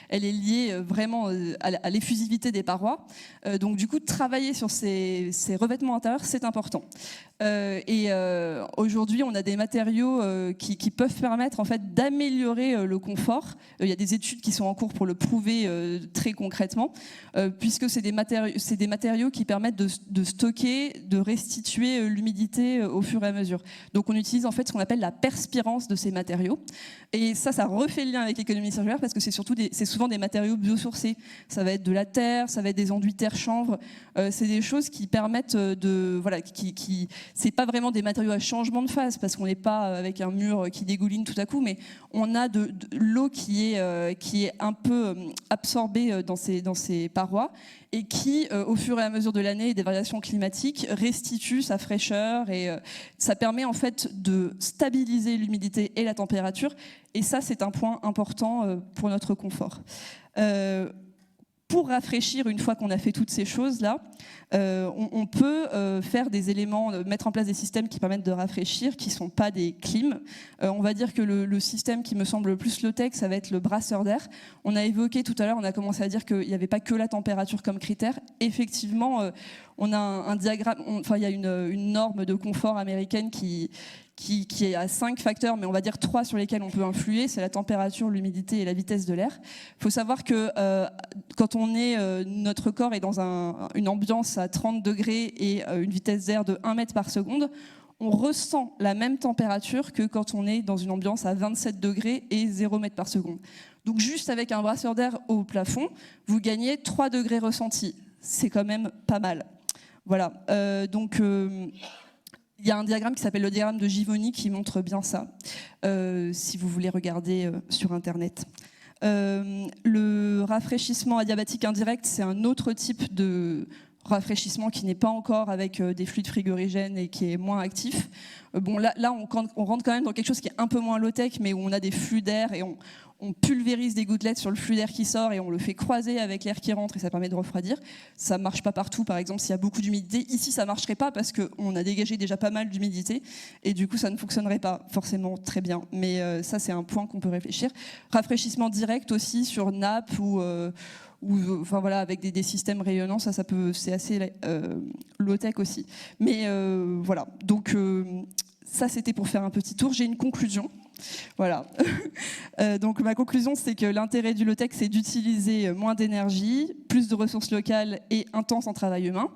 elle est liée vraiment à l'effusivité des parois. Donc du coup, travailler sur ces revêtements intérieurs, c'est important. Aujourd'hui, on a des matériaux qui peuvent permettre en fait d'améliorer le confort. Il y a des études qui sont en cours pour le prouver très concrètement, puisque c'est des matériaux qui permettent de stocker, de restituer l'humidité au fur et à mesure. Donc on utilise en fait ce qu'on appelle la perspirance de ces matériaux. Et ça refait le lien avec l'économie circulaire parce que c'est souvent des matériaux biosourcés. Ça va être de la terre, ça va être des enduits terre-chanvre. C'est des choses qui permettent c'est pas vraiment des matériaux à changement de phase parce qu'on n'est pas avec un mur qui dégouline tout à coup, mais on a de l'eau qui est un peu absorbée dans ces parois et qui, au fur et à mesure de l'année et des variations climatiques, restitue sa fraîcheur et ça permet en fait de stabiliser l'humidité et la température. Et ça, c'est un point important pour notre confort. Pour rafraîchir, une fois qu'on a fait toutes ces choses-là, on peut faire des éléments, mettre en place des systèmes qui permettent de rafraîchir, qui ne sont pas des clims. On va dire que le système qui me semble le plus low-tech, ça va être le brasseur d'air. On a évoqué tout à l'heure, on a commencé à dire qu'il n'y avait pas que la température comme critère. Effectivement, on a un diagramme, il y a une norme de confort américaine qui est à 5 facteurs, mais on va dire 3 sur lesquels on peut influer, c'est la température, l'humidité et la vitesse de l'air. Il faut savoir que quand notre corps est dans une ambiance à 30 degrés et une vitesse d'air de 1 mètre par seconde, on ressent la même température que quand on est dans une ambiance à 27 degrés et 0 mètre par seconde. Donc juste avec un brasseur d'air au plafond, vous gagnez 3 degrés ressentis. C'est quand même pas mal. Voilà, il y a un diagramme qui s'appelle le diagramme de Givoni qui montre bien ça, si vous voulez regarder sur Internet. Le rafraîchissement adiabatique indirect, c'est un autre type de rafraîchissement qui n'est pas encore avec des fluides frigorigènes et qui est moins actif. Là on rentre quand même dans quelque chose qui est un peu moins low-tech, mais où on a des flux d'air et on pulvérise des gouttelettes sur le flux d'air qui sort et on le fait croiser avec l'air qui rentre et ça permet de refroidir. Ça ne marche pas partout, par exemple, s'il y a beaucoup d'humidité. Ici, ça ne marcherait pas parce qu'on a dégagé déjà pas mal d'humidité et du coup, ça ne fonctionnerait pas forcément très bien. Mais ça, c'est un point qu'on peut réfléchir. Rafraîchissement direct aussi sur nappe ou avec des systèmes rayonnants, c'est assez low-tech aussi. Mais voilà, donc ça, c'était pour faire un petit tour. J'ai une conclusion. Voilà. Donc ma conclusion, c'est que l'intérêt du low-tech, c'est d'utiliser moins d'énergie, plus de ressources locales et un temps sans travail humain.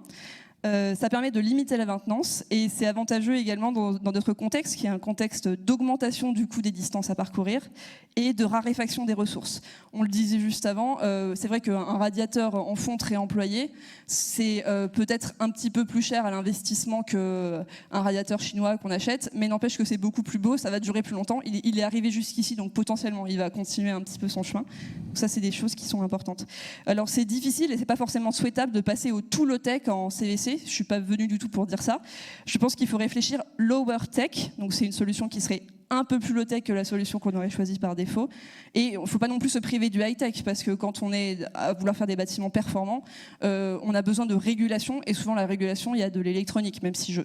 Ça permet de limiter la maintenance et c'est avantageux également dans notre contexte, qui est un contexte d'augmentation du coût des distances à parcourir et de raréfaction des ressources. On le disait juste avant, c'est vrai qu'un radiateur en fonte réemployé, c'est peut-être un petit peu plus cher à l'investissement qu'un radiateur chinois qu'on achète, mais n'empêche que c'est beaucoup plus beau, ça va durer plus longtemps. Il est arrivé jusqu'ici, donc potentiellement il va continuer un petit peu son chemin. Donc ça, c'est des choses qui sont importantes. Alors c'est difficile et c'est pas forcément souhaitable de passer au tout low-tech en CVC. Je ne suis pas venue du tout pour dire ça. Je pense qu'il faut réfléchir lower tech. Donc c'est une solution qui serait un peu plus low-tech que la solution qu'on aurait choisie par défaut. Et il ne faut pas non plus se priver du high-tech, parce que quand on est à vouloir faire des bâtiments performants, on a besoin de régulation, et souvent la régulation, il y a de l'électronique, même si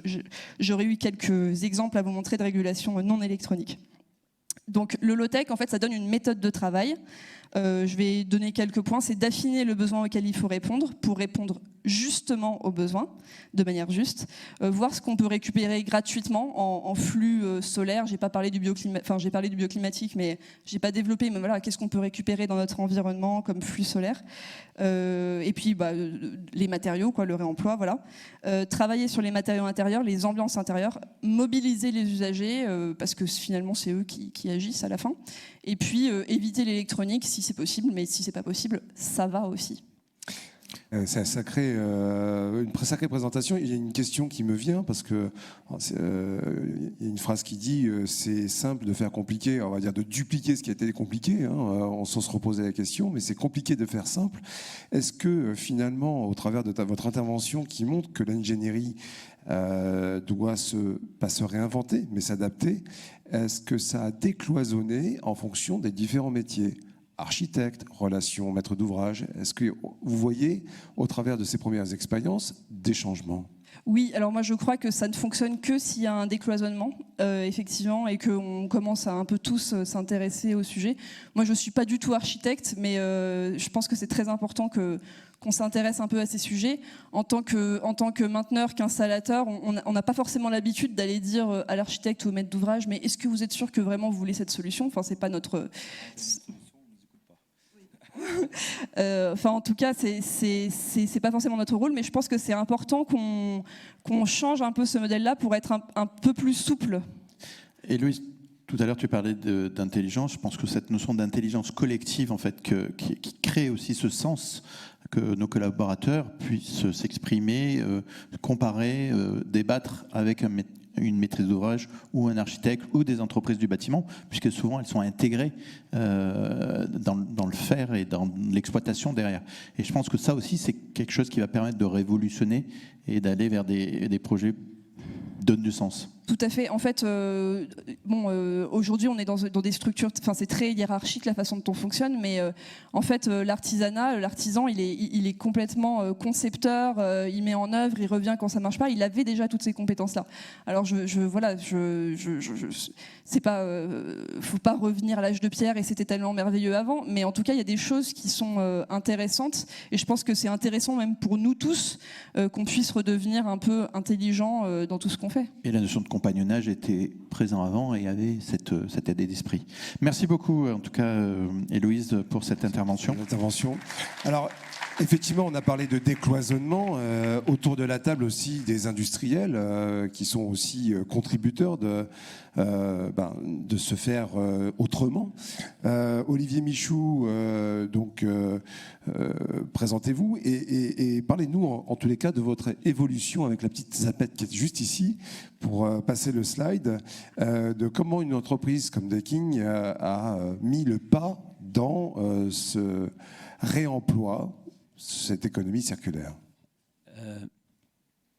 j'aurais eu quelques exemples à vous montrer de régulation non électronique. Donc le low-tech, en fait, ça donne une méthode de travail. Je vais donner quelques points. C'est d'affiner le besoin auquel il faut répondre pour répondre justement aux besoins, de manière juste. Voir ce qu'on peut récupérer gratuitement en flux solaire. J'ai parlé du bioclimatique, mais j'ai pas développé. Mais voilà, qu'est-ce qu'on peut récupérer dans notre environnement comme flux solaire. Et puis les matériaux, le réemploi, voilà. Travailler sur les matériaux intérieurs, les ambiances intérieures, mobiliser les usagers parce que finalement c'est eux qui agissent à la fin. Et puis éviter l'électronique si c'est possible, mais si c'est pas possible, ça va aussi. C'est une sacrée présentation. Il y a une question qui me vient parce que il y a une phrase qui dit c'est simple de faire compliqué, on va dire de dupliquer ce qui a été compliqué. On s'en se reposait la question, mais c'est compliqué de faire simple. Est-ce que finalement, au travers de votre intervention qui montre que l'ingénierie doit pas se réinventer, mais s'adapter, est-ce que ça a décloisonné en fonction des différents métiers ? Architecte, relations, maître d'ouvrage. Est-ce que vous voyez, au travers de ces premières expériences, des changements ? Oui, alors moi je crois que ça ne fonctionne que s'il y a un décloisonnement, effectivement, et qu'on commence à un peu tous s'intéresser au sujet. Moi je ne suis pas du tout architecte, mais je pense que c'est très important qu'on s'intéresse un peu à ces sujets. En tant que mainteneur, qu'installateur, on n'a pas forcément l'habitude d'aller dire à l'architecte ou au maître d'ouvrage, mais est-ce que vous êtes sûr que vraiment vous voulez cette solution ? Enfin, c'est pas notre... Enfin, en tout cas, c'est pas forcément notre rôle, mais je pense que c'est important qu'on change un peu ce modèle-là pour être un peu plus souple. Et Louise, tout à l'heure, tu parlais d'intelligence. Je pense que cette notion d'intelligence collective, en fait, qui crée aussi ce sens que nos collaborateurs puissent s'exprimer, comparer, débattre avec une maîtrise d'ouvrage ou un architecte ou des entreprises du bâtiment, puisque souvent elles sont intégrées dans le faire et dans l'exploitation derrière. Et je pense que ça aussi, c'est quelque chose qui va permettre de révolutionner et d'aller vers des projets qui donnent du sens. Tout à fait. En fait, aujourd'hui, on est dans des structures. Enfin, c'est très hiérarchique la façon dont on fonctionne, mais en fait, l'artisan, il est complètement concepteur. Il met en œuvre, il revient quand ça marche pas. Il avait déjà toutes ces compétences-là. Alors, c'est pas, faut pas revenir à l'âge de pierre et c'était tellement merveilleux avant. Mais en tout cas, il y a des choses qui sont intéressantes et je pense que c'est intéressant même pour nous tous qu'on puisse redevenir un peu intelligent dans tout ce qu'on fait. Et la notion de compagnonnage était présent avant et avait cette aide d'esprit. Merci beaucoup, en tout cas, Héloïse, pour cette intervention. Alors, effectivement, on a parlé de décloisonnement. Autour de la table aussi, des industriels qui sont aussi contributeurs de se faire autrement. Olivier Michou, présentez-vous et parlez-nous en tous les cas de votre évolution avec la petite zapette qui est juste ici pour passer le slide, de comment une entreprise comme Daikin a mis le pas dans ce réemploi, cette économie circulaire.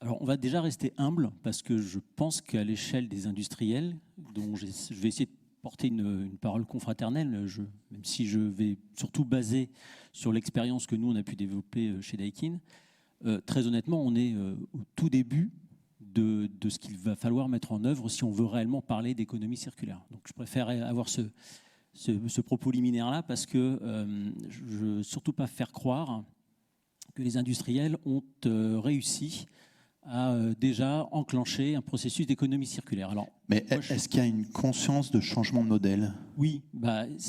Alors, on va déjà rester humble parce que je pense qu'à l'échelle des industriels, dont je vais essayer de porter une parole confraternelle, même si je vais surtout baser sur l'expérience que nous, on a pu développer chez Daikin, très honnêtement, on est au tout début de ce qu'il va falloir mettre en œuvre si on veut réellement parler d'économie circulaire. Donc, je préfère avoir ce propos liminaire-là parce que je ne veux surtout pas faire croire que les industriels ont réussi à déjà enclencher un processus d'économie circulaire. Alors, mais est-ce qu'il y a une conscience de changement de modèle ? Oui,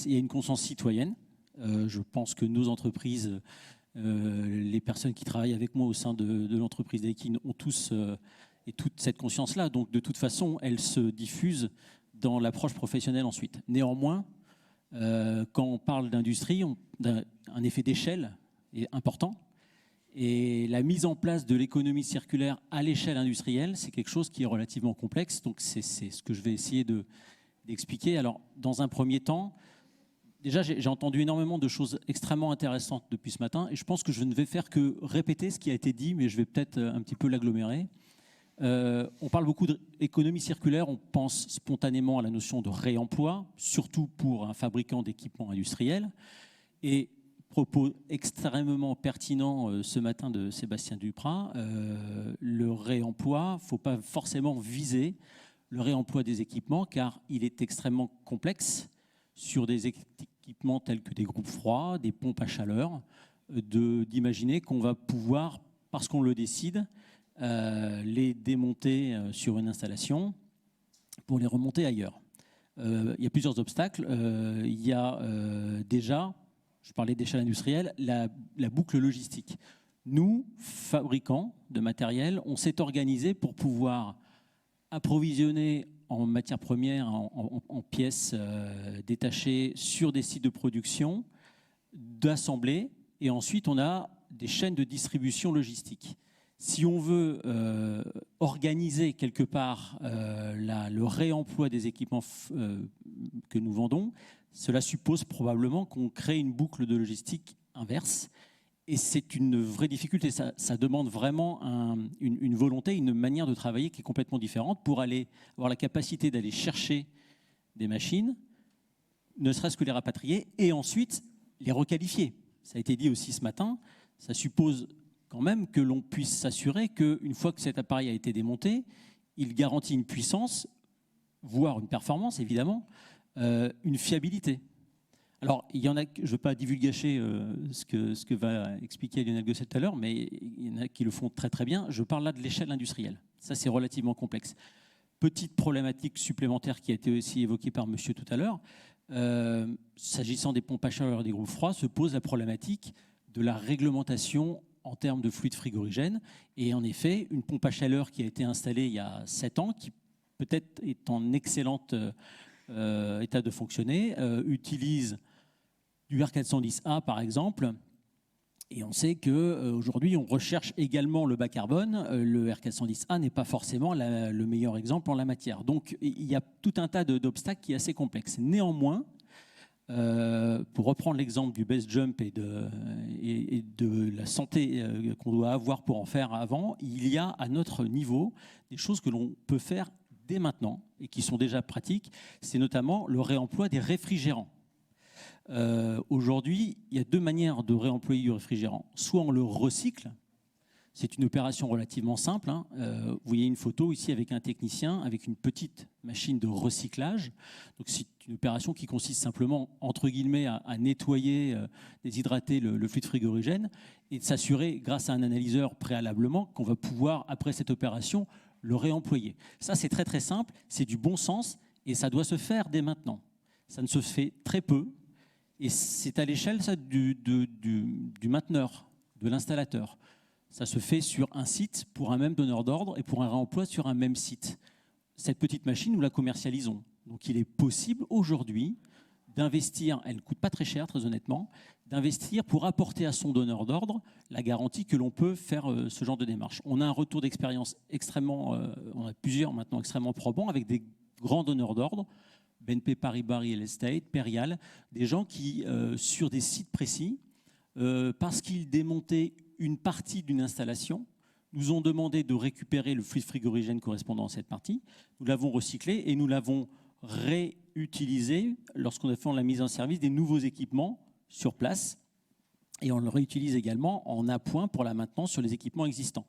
il y a une conscience citoyenne. Je pense que nos entreprises, les personnes qui travaillent avec moi au sein de l'entreprise Daikin ont tous et toute cette conscience-là. Donc, de toute façon, elle se diffuse dans l'approche professionnelle ensuite. Néanmoins, quand on parle d'industrie, un effet d'échelle est important. Et la mise en place de l'économie circulaire à l'échelle industrielle, c'est quelque chose qui est relativement complexe. Donc, c'est ce que je vais essayer d'expliquer. Alors, dans un premier temps, déjà, j'ai entendu énormément de choses extrêmement intéressantes depuis ce matin. Et je pense que je ne vais faire que répéter ce qui a été dit, mais je vais peut-être un petit peu l'agglomérer. On parle beaucoup d'économie circulaire. On pense spontanément à la notion de réemploi, surtout pour un fabricant d'équipements industriels. Et propos extrêmement pertinent ce matin de Sébastien Duprat, le réemploi, il ne faut pas forcément viser le réemploi des équipements car il est extrêmement complexe sur des équipements tels que des groupes froids, des pompes à chaleur, d'imaginer qu'on va pouvoir, parce qu'on le décide, les démonter sur une installation pour les remonter ailleurs. Il y a plusieurs obstacles. Il y a déjà... Je parlais d'échelle industrielle, la boucle logistique. Nous, fabricants de matériel, on s'est organisé pour pouvoir approvisionner en matières premières, en pièces détachées sur des sites de production, d'assembler, et ensuite on a des chaînes de distribution logistique. Si on veut organiser quelque part le réemploi des équipements que nous vendons, cela suppose probablement qu'on crée une boucle de logistique inverse. Et c'est une vraie difficulté. Ça demande vraiment une volonté, une manière de travailler qui est complètement différente pour avoir la capacité d'aller chercher des machines, ne serait-ce que les rapatrier, et ensuite les requalifier. Ça a été dit aussi ce matin, ça suppose quand même que l'on puisse s'assurer qu'une fois que cet appareil a été démonté, il garantit une puissance, voire une performance évidemment, une fiabilité. Alors, il y en a, je ne veux pas divulgacher ce que va expliquer Lionel Gosset tout à l'heure, mais il y en a qui le font très très bien. Je parle là de l'échelle industrielle. Ça, c'est relativement complexe. Petite problématique supplémentaire qui a été aussi évoquée par monsieur tout à l'heure. S'agissant des pompes à chaleur et des groupes froids, se pose la problématique de la réglementation en termes de fluide frigorigène. Et en effet, une pompe à chaleur qui a été installée il y a 7 ans, qui peut-être est en excellent état de fonctionner, utilise du R410A par exemple. Et on sait qu'aujourd'hui, on recherche également le bas carbone. Le R410A n'est pas forcément le meilleur exemple en la matière. Donc, il y a tout un tas d'obstacles qui est assez complexe. Néanmoins, pour reprendre l'exemple du base jump et de la santé qu'on doit avoir pour en faire avant, il y a à notre niveau des choses que l'on peut faire dès maintenant et qui sont déjà pratiques. C'est notamment le réemploi des réfrigérants. Aujourd'hui, il y a 2 manières de réemployer du réfrigérant. Soit on le recycle, c'est une opération relativement simple. Vous voyez une photo ici avec un technicien, avec une petite machine de recyclage. Donc c'est une opération qui consiste simplement, entre guillemets, à nettoyer, déshydrater le fluide frigorigène et de s'assurer, grâce à un analyseur préalablement, qu'on va pouvoir, après cette opération, le réemployer. Ça, c'est très très simple, c'est du bon sens et ça doit se faire dès maintenant. Ça ne se fait très peu. Et c'est à l'échelle du mainteneur, de l'installateur. Ça se fait sur un site pour un même donneur d'ordre et pour un réemploi sur un même site. Cette petite machine, nous la commercialisons. Donc il est possible aujourd'hui d'investir, elle ne coûte pas très cher très honnêtement, d'investir pour apporter à son donneur d'ordre la garantie que l'on peut faire ce genre de démarche. On a un retour d'expérience extrêmement, on a plusieurs maintenant extrêmement probants avec des grands donneurs d'ordre, BNP Paribas Real Estate, Perial, des gens qui, sur des sites précis, parce qu'ils démontaient une partie d'une installation, nous ont demandé de récupérer le fluide frigorigène correspondant à cette partie. Nous l'avons recyclé et nous l'avons réutilisé lorsqu'on a fait la mise en service des nouveaux équipements sur place. Et on le réutilise également en appoint pour la maintenance sur les équipements existants.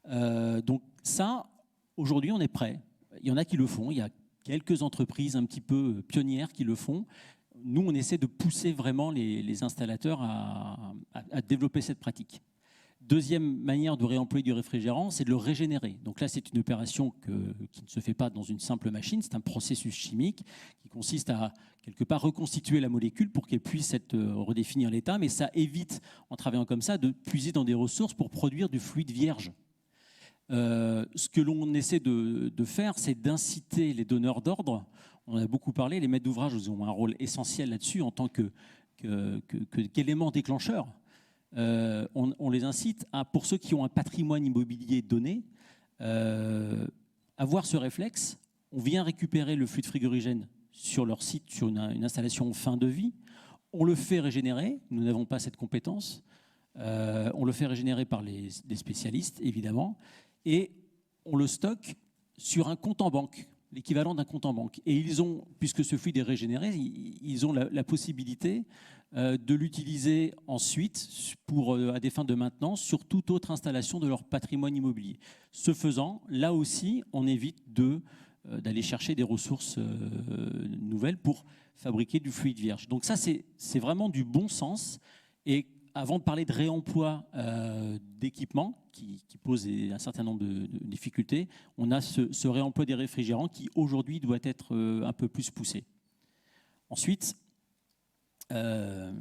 Donc ça, aujourd'hui, on est prêt. Il y en a qui le font, il y a quelques entreprises un petit peu pionnières qui le font. Nous, on essaie de pousser vraiment les installateurs à développer cette pratique. Deuxième manière de réemployer du réfrigérant, c'est de le régénérer. Donc là, c'est une opération qui ne se fait pas dans une simple machine, c'est un processus chimique qui consiste à, quelque part, reconstituer la molécule pour qu'elle puisse redéfinir l'état, mais ça évite, en travaillant comme ça, de puiser dans des ressources pour produire du fluide vierge. Ce que l'on essaie de faire, c'est d'inciter les donneurs d'ordre. On en a beaucoup parlé, les maîtres d'ouvrage ont un rôle essentiel là-dessus en tant qu'élément déclencheur. On les incite à, pour ceux qui ont un patrimoine immobilier donné, avoir ce réflexe. On vient récupérer le fluide frigorigène sur leur site, sur une installation en fin de vie. On le fait régénérer. Nous n'avons pas cette compétence. On le fait régénérer par des spécialistes, évidemment. Et on le stocke sur un compte en banque, l'équivalent d'un compte en banque. Et ils ont, puisque ce fluide est régénéré, ils ont la possibilité de l'utiliser ensuite à des fins de maintenance sur toute autre installation de leur patrimoine immobilier. Ce faisant, là aussi, on évite d'aller chercher des ressources nouvelles pour fabriquer du fluide vierge. Donc ça, c'est vraiment du bon sens. Et avant de parler de réemploi d'équipements qui pose un certain nombre de difficultés, on a ce réemploi des réfrigérants qui aujourd'hui doit être un peu plus poussé. Ensuite, dans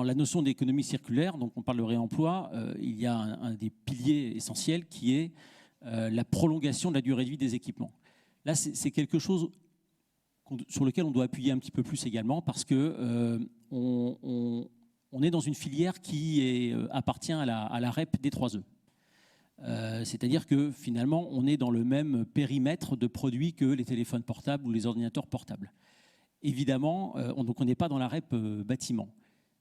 la notion d'économie circulaire, donc on parle de réemploi, il y a un des piliers essentiels qui est la prolongation de la durée de vie des équipements. Là, c'est quelque chose sur lequel on doit appuyer un petit peu plus également parce que on est dans une filière qui appartient à la REP des 3E. C'est-à-dire que finalement, on est dans le même périmètre de produits que les téléphones portables ou les ordinateurs portables. Évidemment, donc on n'est pas dans la REP bâtiment.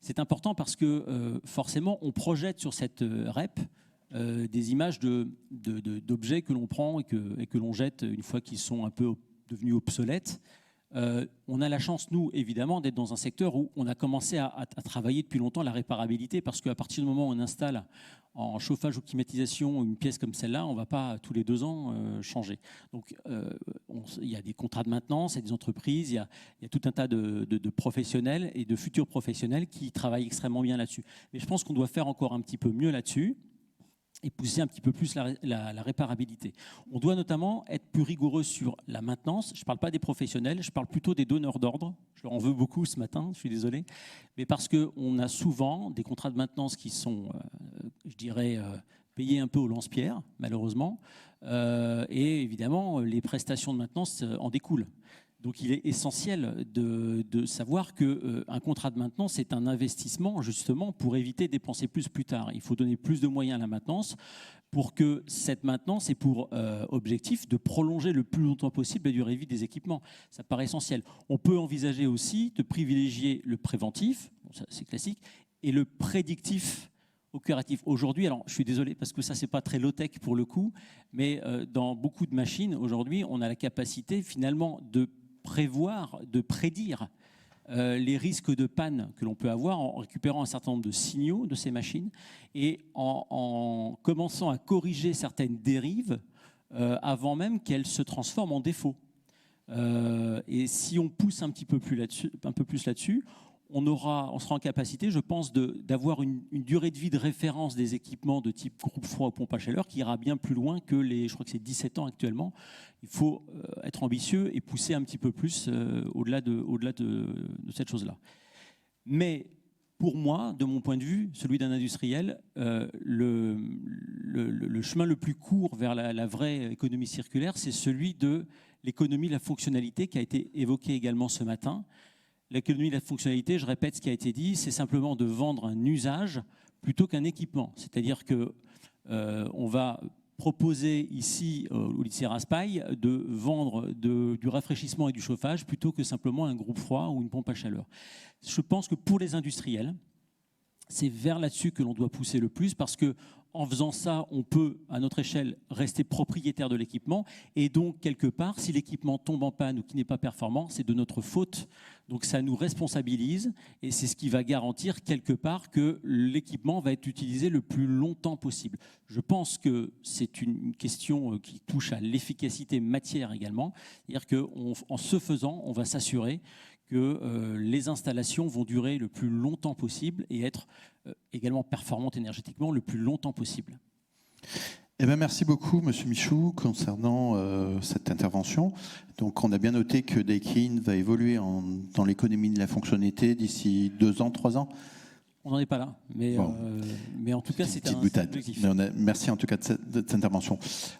C'est important parce que forcément, on projette sur cette REP des images d'objets que l'on prend et que l'on jette une fois qu'ils sont un peu devenus obsolètes. On a la chance, nous, évidemment, d'être dans un secteur où on a commencé à travailler depuis longtemps la réparabilité, parce qu'à partir du moment où on installe en chauffage ou climatisation une pièce comme celle-là, on ne va pas tous les 2 ans changer. Donc, il y a des contrats de maintenance, il y a des entreprises, il y a tout un tas de professionnels et de futurs professionnels qui travaillent extrêmement bien là-dessus. Mais je pense qu'on doit faire encore un petit peu mieux là-dessus et pousser un petit peu plus la réparabilité. On doit notamment être plus rigoureux sur la maintenance. Je ne parle pas des professionnels, je parle plutôt des donneurs d'ordre. Je leur en veux beaucoup ce matin, je suis désolé. Mais parce qu'on a souvent des contrats de maintenance qui sont, je dirais, payés un peu au lance-pierre, malheureusement. Et évidemment, les prestations de maintenance en découlent. Donc il est essentiel de savoir qu'un contrat de maintenance est un investissement justement pour éviter de dépenser plus tard. Il faut donner plus de moyens à la maintenance pour que cette maintenance ait pour objectif de prolonger le plus longtemps possible la durée de vie des équipements. Ça paraît essentiel. On peut envisager aussi de privilégier le préventif, bon, ça c'est classique, et le prédictif au curatif. Aujourd'hui, alors je suis désolé parce que ça c'est pas très low-tech pour le coup, mais dans beaucoup de machines aujourd'hui, on a la capacité finalement de prévoir, de prédire les risques de panne que l'on peut avoir en récupérant un certain nombre de signaux de ces machines et en commençant à corriger certaines dérives avant même qu'elles se transforment en défaut. Et si on pousse un peu plus là-dessus, on sera en capacité, je pense, d'avoir une durée de vie de référence des équipements de type groupe froid ou pompe à chaleur qui ira bien plus loin que je crois que c'est 17 ans actuellement. Il faut être ambitieux et pousser un petit peu plus au-delà de cette chose-là. Mais pour moi, de mon point de vue, celui d'un industriel, le chemin le plus court vers la vraie économie circulaire, c'est celui de l'économie de la fonctionnalité qui a été évoquée également ce matin. L'économie de la fonctionnalité, je répète ce qui a été dit, c'est simplement de vendre un usage plutôt qu'un équipement. C'est-à-dire qu'on va proposer ici au lycée Raspail de vendre du rafraîchissement et du chauffage plutôt que simplement un groupe froid ou une pompe à chaleur. Je pense que pour les industriels, c'est vers là-dessus que l'on doit pousser le plus parce que en faisant ça, on peut, à notre échelle, rester propriétaire de l'équipement. Et donc, quelque part, si l'équipement tombe en panne ou qui n'est pas performant, c'est de notre faute. Donc, ça nous responsabilise et c'est ce qui va garantir, quelque part, que l'équipement va être utilisé le plus longtemps possible. Je pense que c'est une question qui touche à l'efficacité matière également. C'est-à-dire qu'en ce faisant, on va s'assurer que les installations vont durer le plus longtemps possible et être également performantes énergétiquement le plus longtemps possible. Eh bien, merci beaucoup, Monsieur Michou, concernant cette intervention. Donc, on a bien noté que Daikin va évoluer dans l'économie de la fonctionnalité d'ici 2 ans, 3 ans. On n'en est pas là, mais en tout cas, c'est un objectif. Merci en tout cas de cette intervention.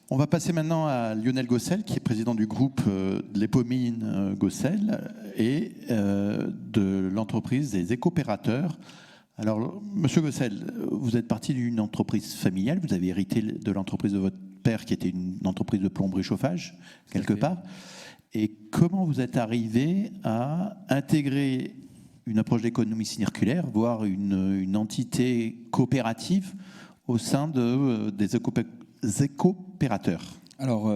On va passer maintenant à Lionel Gossel, qui est président du groupe de l'Épomine Gossel et de l'entreprise des éco-opérateurs. Alors, Monsieur Gossel, vous êtes parti d'une entreprise familiale, vous avez hérité de l'entreprise de votre père, qui était une entreprise de plomberie chauffage, quelque part. Et comment vous êtes arrivé à intégrer une approche d'économie circulaire, voire une entité coopérative au sein des éco-opérateurs? Alors,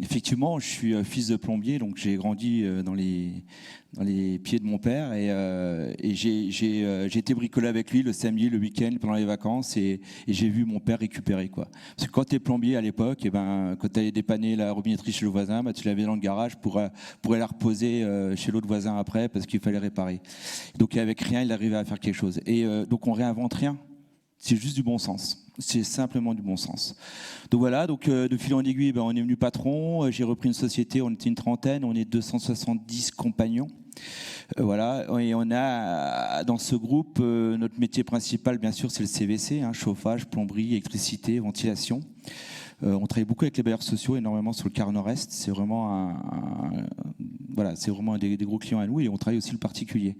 effectivement, je suis fils de plombier, donc j'ai grandi dans les pieds de mon père et j'ai été bricolé avec lui le samedi, le week-end, pendant les vacances et j'ai vu mon père récupérer, quoi. Parce que quand tu es plombier à l'époque, quand tu allais dépanner la robinetterie chez le voisin, tu l'avais dans le garage pour aller la reposer chez l'autre voisin après parce qu'il fallait réparer. Donc avec rien, il arrivait à faire quelque chose. Et donc on réinvente rien. C'est juste du bon sens. C'est simplement du bon sens. Donc voilà, de fil en aiguille, on est venu patron. J'ai repris une société, on était une trentaine, on est 270 compagnons. Voilà, et on a dans ce groupe, notre métier principal, bien sûr, c'est le CVC, chauffage, plomberie, électricité, ventilation. On travaille beaucoup avec les bailleurs sociaux, énormément sur le quart nord-est. C'est vraiment c'est vraiment un des gros clients à nous, et on travaille aussi le particulier.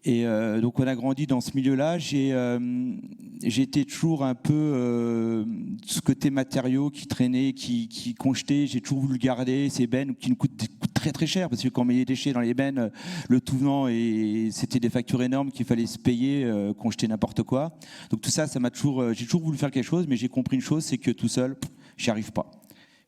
Et donc on a grandi dans ce milieu-là. J'ai été toujours un peu ce côté matériaux qui traînait, qui conjetait. J'ai toujours voulu le garder, ces bennes qui nous coûtent très très cher parce que quand on met les déchets dans les bennes, le tout venant, et c'était des factures énormes qu'il fallait se payer, qu'on jetait n'importe quoi. Donc tout ça, m'a toujours, j'ai toujours voulu faire quelque chose, mais j'ai compris une chose, c'est que tout seul, j'y arrive pas.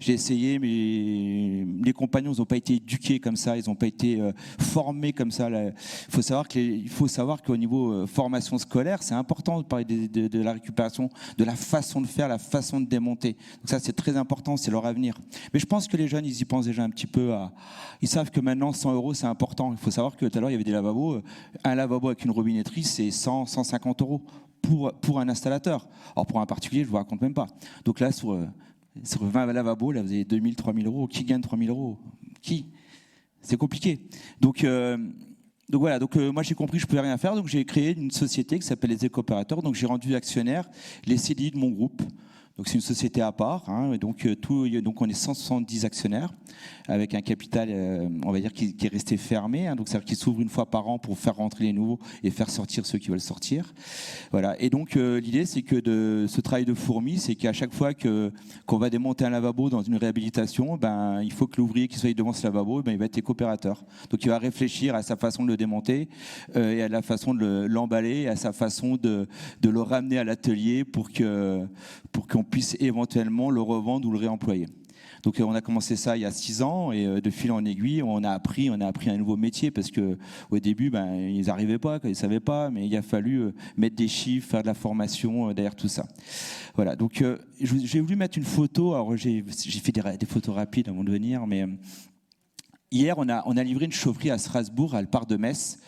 j'ai essayé, mais les compagnons n'ont pas été éduqués comme ça, ils n'ont pas été formés comme ça. Il faut savoir qu'au niveau formation scolaire, c'est important de parler de la récupération, de la façon de faire, la façon de démonter. Donc ça, c'est très important, c'est leur avenir. Mais je pense que les jeunes, ils y pensent déjà un petit peu. Ils savent que maintenant, 100 €, c'est important. Il faut savoir que tout à l'heure, il y avait des lavabos. Un lavabo avec une robinetterie, c'est 100, 150 € pour un installateur. Alors pour un particulier, je ne vous raconte même pas. Donc là, sur 20 lavabos, là, vous avez 2000, 3000 €. Qui gagne 3000 €? Qui? C'est compliqué. Donc voilà, moi j'ai compris que je ne pouvais rien faire, donc j'ai créé une société qui s'appelle les Éco-Opérateurs. Donc j'ai rendu actionnaire les CDI de mon groupe. Donc c'est une société à part, hein, donc on est 170 actionnaires avec un capital, on va dire, qui est resté fermé, hein, donc c'est-à-dire qu'il s'ouvre une fois par an pour faire rentrer les nouveaux et faire sortir ceux qui veulent sortir. Voilà. Et donc l'idée, c'est que ce travail de fourmi, c'est qu'à chaque fois qu'on va démonter un lavabo dans une réhabilitation, il faut que l'ouvrier qui soit devant ce lavabo, il va être éco-opérateur. Donc il va réfléchir à sa façon de le démonter et à la façon de l'emballer, à sa façon de le ramener à l'atelier pour qu'on puisse éventuellement le revendre ou le réemployer. Donc on a commencé ça il y a 6 ans et de fil en aiguille, on a appris un nouveau métier parce qu'au début, ils n'arrivaient pas, ils ne savaient pas, mais il a fallu mettre des chiffres, faire de la formation derrière tout ça. Voilà, donc j'ai voulu mettre une photo, alors j'ai fait des photos rapides avant de venir, mais hier on a livré une chaufferie à Strasbourg, à le parc de Metz.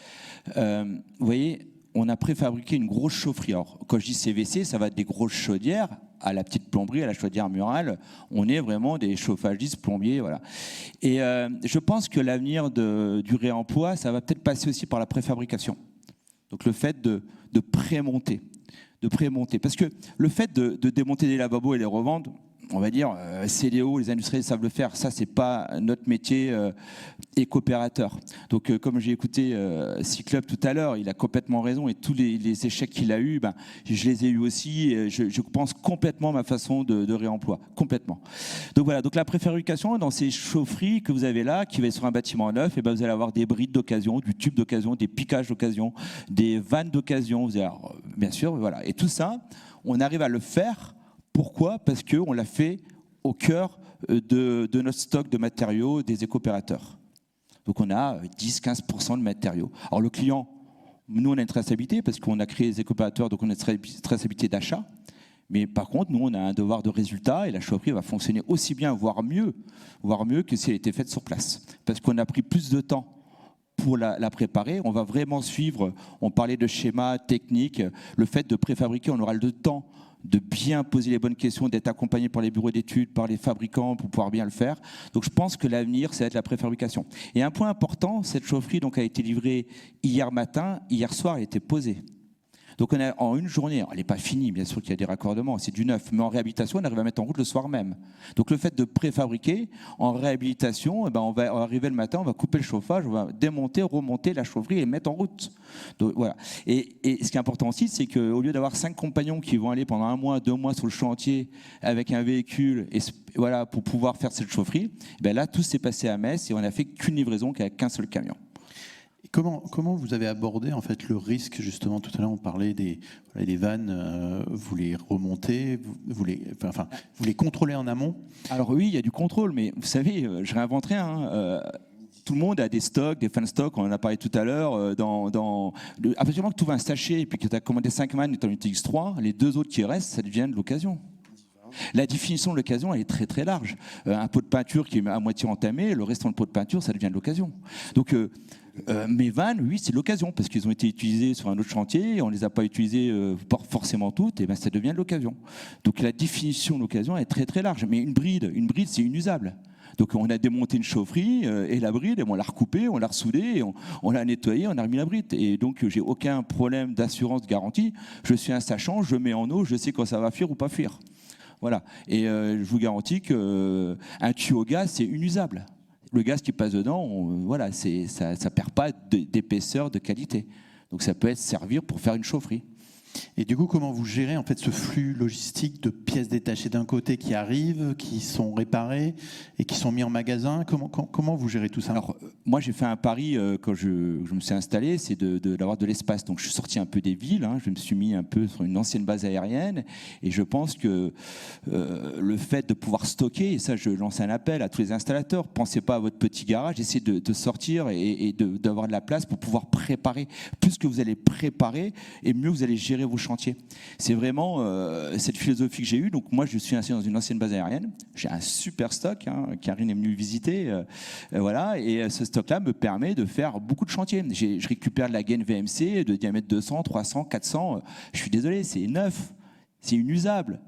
Vous voyez, on a préfabriqué une grosse chaufferie. Alors, quand je dis CVC, ça va être des grosses chaudières, à la petite plomberie, à la chaudière murale. On est vraiment des chauffagistes, plombiers, voilà. Et je pense que l'avenir du réemploi, ça va peut-être passer aussi par la préfabrication. Donc le fait de prémonter. Parce que le fait de démonter des lavabos et les revendre, on va dire, CDO, les industriels savent le faire. Ça, c'est pas notre métier éco-opérateur. Donc, comme j'ai écouté Cyclope tout à l'heure, il a complètement raison. Et tous les échecs qu'il a eus, je les ai eus aussi. Et je pense complètement ma façon de réemploi. Complètement. Donc voilà. Donc la préfabrication, dans ces chaufferies que vous avez là, qui va être sur un bâtiment neuf, et vous allez avoir des brides d'occasion, du tube d'occasion, des piquages d'occasion, des vannes d'occasion. Bien sûr, voilà. Et tout ça, on arrive à le faire. Pourquoi ? Parce qu'on l'a fait au cœur de notre stock de matériaux des éco-opérateurs. Donc on a 10-15% de matériaux. Alors le client, nous on a une traçabilité parce qu'on a créé les éco-opérateurs, donc on a une traçabilité d'achat. Mais par contre, nous on a un devoir de résultat et la chaufferie va fonctionner aussi bien, voire mieux que si elle était faite sur place. Parce qu'on a pris plus de temps pour la préparer. On va vraiment suivre, on parlait de schéma technique, le fait de préfabriquer, on aura le temps de bien poser les bonnes questions, d'être accompagné par les bureaux d'études, par les fabricants pour pouvoir bien le faire. Donc je pense que l'avenir, ça va être la préfabrication. Et un point important, cette chaufferie donc, a été livrée hier matin, hier soir, elle a été posée. Donc on a, en une journée, elle n'est pas finie, bien sûr qu'il y a des raccordements, c'est du neuf, mais en réhabilitation, on arrive à mettre en route le soir même. Donc le fait de préfabriquer, en réhabilitation, on va arriver le matin, on va couper le chauffage, on va démonter, remonter la chaufferie et mettre en route. Donc, voilà. Et ce qui est important aussi, c'est qu'au lieu d'avoir 5 compagnons qui vont aller pendant 1 mois, 2 mois sur le chantier avec un véhicule et voilà, pour pouvoir faire cette chaufferie, là tout s'est passé à Metz et on n'a fait qu'une livraison qu'avec qu'un seul camion. Comment vous avez abordé en fait le risque, justement, tout à l'heure on parlait des vannes, vous les remontez, vous les contrôlez en amont? Alors oui, il y a du contrôle, mais vous savez, je réinvente rien. Tout le monde a des stocks, des fan stocks, on en a parlé tout à l'heure. À partir du moment que tu ouvres un sachet et puis que tu as commandé 5 vannes et tu en utilises 3, les 2 autres qui restent, ça devient de l'occasion. La définition de l'occasion, elle est très très large. Un pot de peinture qui est à moitié entamé, le restant de pot de peinture, ça devient de l'occasion. Donc mes vannes, oui, c'est l'occasion, parce qu'ils ont été utilisés sur un autre chantier, on ne les a pas utilisés forcément toutes, et ça devient de l'occasion. Donc la définition de l'occasion est très très large. Mais une bride c'est inusable. Donc on a démonté une chaufferie et la bride, on l'a recoupée, on l'a ressoudée, on l'a nettoyée, on a remis la bride. Et donc j'ai aucun problème d'assurance de garantie. Je suis un sachant, je mets en eau, je sais quand ça va fuir ou pas fuir. Voilà. Et je vous garantis qu'un tuyau au gaz, c'est inusable. Le gaz qui passe dedans, ça ne perd pas d'épaisseur, de qualité. Donc ça peut servir pour faire une chaufferie. Et du coup, comment vous gérez en fait ce flux logistique de pièces détachées d'un côté qui arrivent, qui sont réparées et qui sont mis en magasin? Comment vous gérez tout ça? Alors, moi, j'ai fait un pari quand je me suis installé, c'est d'avoir de l'espace. Donc, je suis sorti un peu des villes, je me suis mis un peu sur une ancienne base aérienne, et je pense que le fait de pouvoir stocker, et ça, je lance un appel à tous les installateurs, pensez pas à votre petit garage, essayez de sortir et d'avoir de la place pour pouvoir préparer. Plus que vous allez préparer, et mieux vous allez gérer vos chantiers. C'est vraiment cette philosophie que j'ai eue. Donc moi, je suis installé dans une ancienne base aérienne. J'ai un super stock. Karine est venue visiter. Voilà. Et ce stock-là me permet de faire beaucoup de chantiers. Je récupère de la gaine VMC de diamètre 200, 300, 400. Je suis désolé, c'est neuf. C'est inusable.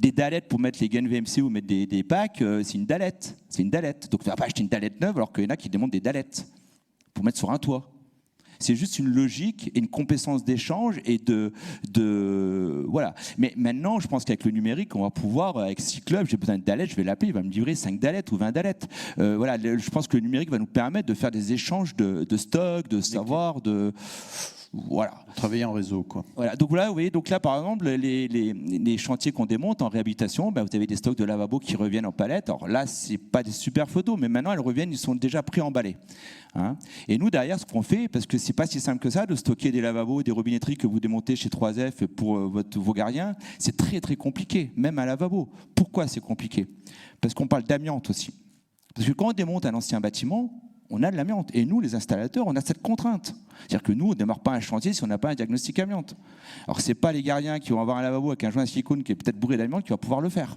Des dalettes pour mettre les gaines VMC ou mettre des packs, c'est une dalette. C'est une dalette. Donc on ne va pas acheter une dalette neuve alors qu'il y en a qui demandent des dalettes pour mettre sur un toit. C'est juste une logique et une compétence d'échange et voilà. Mais maintenant, je pense qu'avec le numérique, on va pouvoir, avec Cyclub, j'ai besoin de dalettes, je vais l'appeler, il va me livrer 5 dalettes ou 20 dalettes. Voilà, je pense que le numérique va nous permettre de faire des échanges de stock, de savoir, voilà. Travailler en réseau, quoi. Voilà. Donc là, vous voyez, donc là, par exemple, les chantiers qu'on démonte en réhabilitation, vous avez des stocks de lavabo qui reviennent en palette. Alors là, c'est pas des super photos, mais maintenant elles reviennent, ils sont déjà pré-emballés. Et nous, derrière, ce qu'on fait, parce que c'est pas si simple que ça de stocker des lavabos, des robinetteries que vous démontez chez 3F pour vos gardiens, c'est très très compliqué, même un lavabo. Pourquoi c'est compliqué? Parce qu'on parle d'amiante aussi. Parce que quand on démonte un ancien bâtiment, on a de l'amiante. Et nous, les installateurs, on a cette contrainte. C'est-à-dire que nous, on ne démarre pas un chantier si on n'a pas un diagnostic amiante. Alors, ce n'est pas les gardiens qui vont avoir un lavabo avec un joint à silicone qui est peut-être bourré d'amiante qui va pouvoir le faire.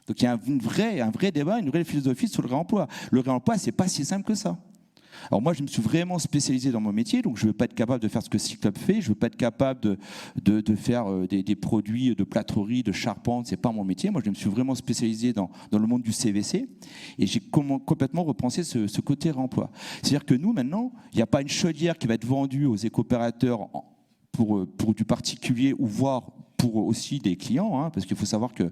Donc, il y a un vrai débat, une vraie philosophie sur le réemploi. Le réemploi, ce n'est pas si simple que ça. Alors moi, je me suis vraiment spécialisé dans mon métier, donc je ne veux pas être capable de faire ce que Cyclub fait, je ne veux pas être capable de faire des produits de plâtrerie, de charpente, ce n'est pas mon métier. Moi, je me suis vraiment spécialisé dans le monde du CVC et j'ai complètement repensé ce côté réemploi. C'est-à-dire que nous, maintenant, il n'y a pas une chaudière qui va être vendue aux éco-opérateurs pour du particulier ou voire pour aussi des clients, parce qu'il faut savoir que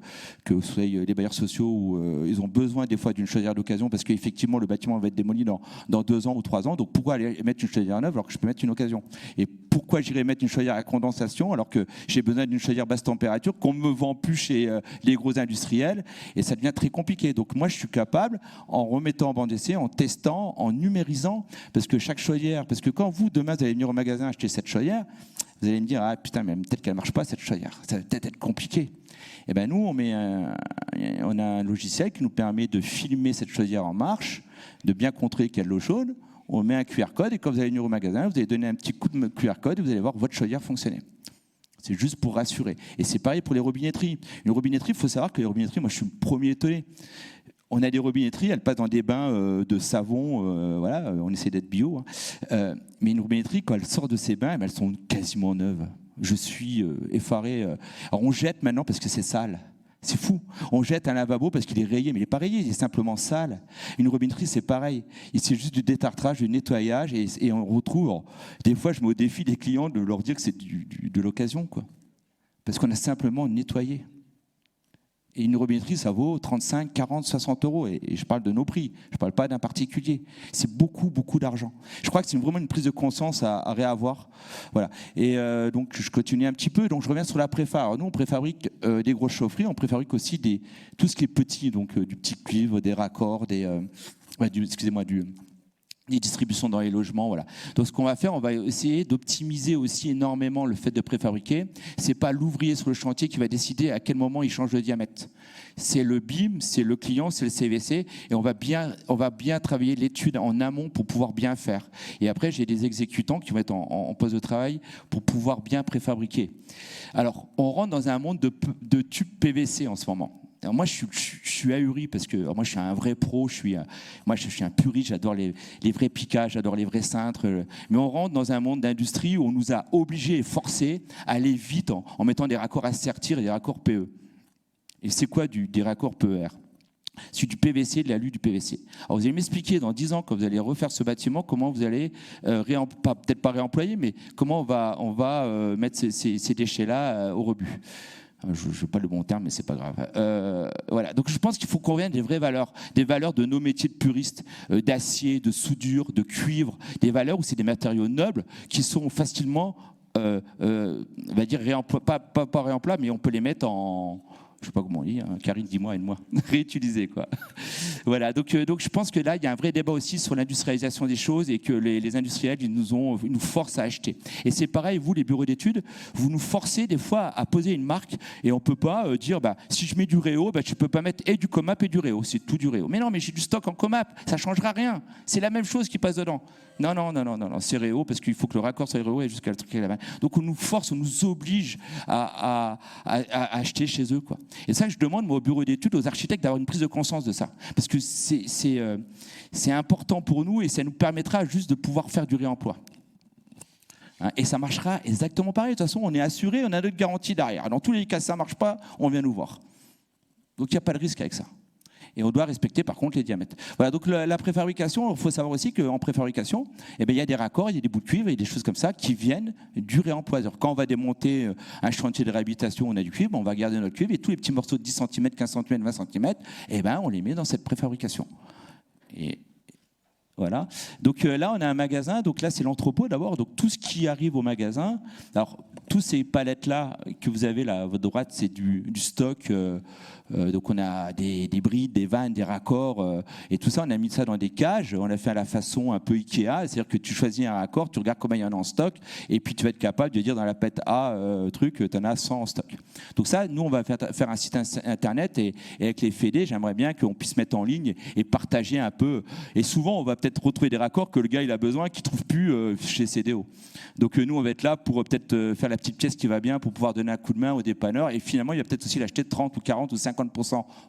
vous soyez les bailleurs sociaux, ils ont besoin des fois d'une chaudière d'occasion parce qu'effectivement le bâtiment va être démoli dans 2 ans ou 3 ans. Donc pourquoi aller mettre une chaudière neuve alors que je peux mettre une occasion? Et pourquoi j'irais mettre une chaudière à condensation alors que j'ai besoin d'une chaudière basse température qu'on ne me vend plus chez les gros industriels? Et ça devient très compliqué. Donc moi je suis capable, en remettant en bande d'essai, en testant, en numérisant, parce que chaque chaudière, parce que quand vous demain vous allez venir au magasin acheter cette chaudière, vous allez me dire, ah putain, mais peut-être qu'elle ne marche pas cette chaudière, ça va peut-être être compliqué. Et bien nous, on a un logiciel qui nous permet de filmer cette chaudière en marche, de bien contrôler qu'il y a de l'eau chaude, on met un QR code et quand vous allez venir au magasin, vous allez donner un petit coup de QR code et vous allez voir votre chaudière fonctionner. C'est juste pour rassurer. Et c'est pareil pour les robinetteries. Une robinetterie, il faut savoir que les robinetteries, moi je suis le premier étonné. On a des robinetteries, elles passent dans des bains de savon, voilà, on essaie d'être bio. Mais une robinetterie, quand elle sort de ses bains, elles sont quasiment neuves. Je suis effaré. Alors on jette maintenant parce que c'est sale. C'est fou. On jette un lavabo parce qu'il est rayé, mais il n'est pas rayé, il est simplement sale. Une robinetterie, c'est pareil. C'est juste du détartrage, du nettoyage, et on retrouve. Des fois, je mets au défi des clients de leur dire que c'est de l'occasion, quoi. Parce qu'on a simplement nettoyé. Et une robinetterie, ça vaut 35, 40, 60 euros. Et je parle de nos prix. Je ne parle pas d'un particulier. C'est beaucoup, beaucoup d'argent. Je crois que c'est vraiment une prise de conscience à réavoir. Voilà. Et donc, je continue un petit peu. Donc, je reviens sur la préfa. Alors, nous, on préfabrique des grosses chaufferies. On préfabrique aussi tout ce qui est petit. Donc, du petit cuivre, des raccords, des distributions dans les logements, voilà. Donc ce qu'on va faire, on va essayer d'optimiser aussi énormément le fait de préfabriquer. C'est pas l'ouvrier sur le chantier qui va décider à quel moment il change de diamètre. C'est le BIM, c'est le client, c'est le CVC, et on va bien travailler l'étude en amont pour pouvoir bien faire. Et après, j'ai des exécutants qui vont être en poste de travail pour pouvoir bien préfabriquer. Alors, on rentre dans un monde de tubes PVC en ce moment. Alors moi, je suis ahuri parce que moi, je suis un vrai pro, je suis un puriste, j'adore les vrais piquages, j'adore les vrais cintres. Mais on rentre dans un monde d'industrie où on nous a obligés et forcés à aller vite en mettant des raccords à sertir et des raccords PE. Et c'est quoi des raccords PER? C'est du PVC, de l'alu, du PVC. Alors vous allez m'expliquer dans 10 ans, quand vous allez refaire ce bâtiment, comment vous allez, peut-être pas réemployer, mais comment on va mettre ces déchets-là au rebut. Je n'ai pas le bon terme, mais c'est pas grave. Voilà. Donc je pense qu'il faut qu'on revienne des vraies valeurs de nos métiers de puristes, d'acier, de soudure, de cuivre, des valeurs où c'est des matériaux nobles qui sont facilement on va dire réemploi, pas réemploi, mais on peut les mettre en, je sais pas comment on dit, hein, Karine, dis-moi, aide-moi, réutiliser, quoi. Voilà, donc je pense que là, il y a un vrai débat aussi sur l'industrialisation des choses et que les industriels, ils nous forcent à acheter. Et c'est pareil, vous, les bureaux d'études, vous nous forcez des fois à poser une marque et on ne peut pas dire, si je mets du Réo, tu ne peux pas mettre et du Comap et du Réo, c'est tout du Réo. Mais non, mais j'ai du stock en Comap, ça ne changera rien. C'est la même chose qui passe dedans. Non, c'est Réo parce qu'il faut que le raccord soit Réo et jusqu'à le truc à la main. Donc on nous force, on nous oblige à acheter chez eux, quoi. Et ça, je demande moi, au bureau d'études, aux architectes d'avoir une prise de conscience de ça. Parce que c'est important pour nous et ça nous permettra juste de pouvoir faire du réemploi. Hein, et ça marchera exactement pareil. De toute façon, on est assuré, on a notre garantie derrière. Dans tous les cas, ça ne marche pas, on vient nous voir. Donc il n'y a pas de risque avec ça. Et on doit respecter par contre les diamètres. Voilà, donc la préfabrication, il faut savoir aussi qu'en préfabrication, il y a des raccords, il y a des bouts de cuivre, il y a des choses comme ça qui viennent du réemploi. Quand on va démonter un chantier de réhabilitation, on a du cuivre, on va garder notre cuivre et tous les petits morceaux de 10 cm, 15 cm, 20 cm, on les met dans cette préfabrication. Et voilà. Donc là, on a un magasin. Donc là, c'est l'entrepôt d'abord. Donc tout ce qui arrive au magasin. Alors, tous ces palettes-là que vous avez là à votre droite, c'est du stock. Donc on a des brides, des vannes, des raccords et tout ça. On a mis ça dans des cages. On a fait à la façon un peu Ikea. C'est-à-dire que tu choisis un raccord, tu regardes combien il y en a en stock et puis tu vas être capable de dire dans la palette A, tu en as 100 en stock. Donc ça, nous, on va faire un site internet et avec les fédés, j'aimerais bien qu'on puisse mettre en ligne et partager un peu. Et souvent, on va peut-être retrouver des raccords que le gars il a besoin, qu'il ne trouve plus chez CDO. Donc nous, on va être là pour peut-être faire la petite pièce qui va bien pour pouvoir donner un coup de main au dépanneur. Et finalement, il va peut-être aussi l'acheter 30 ou 40 ou 50%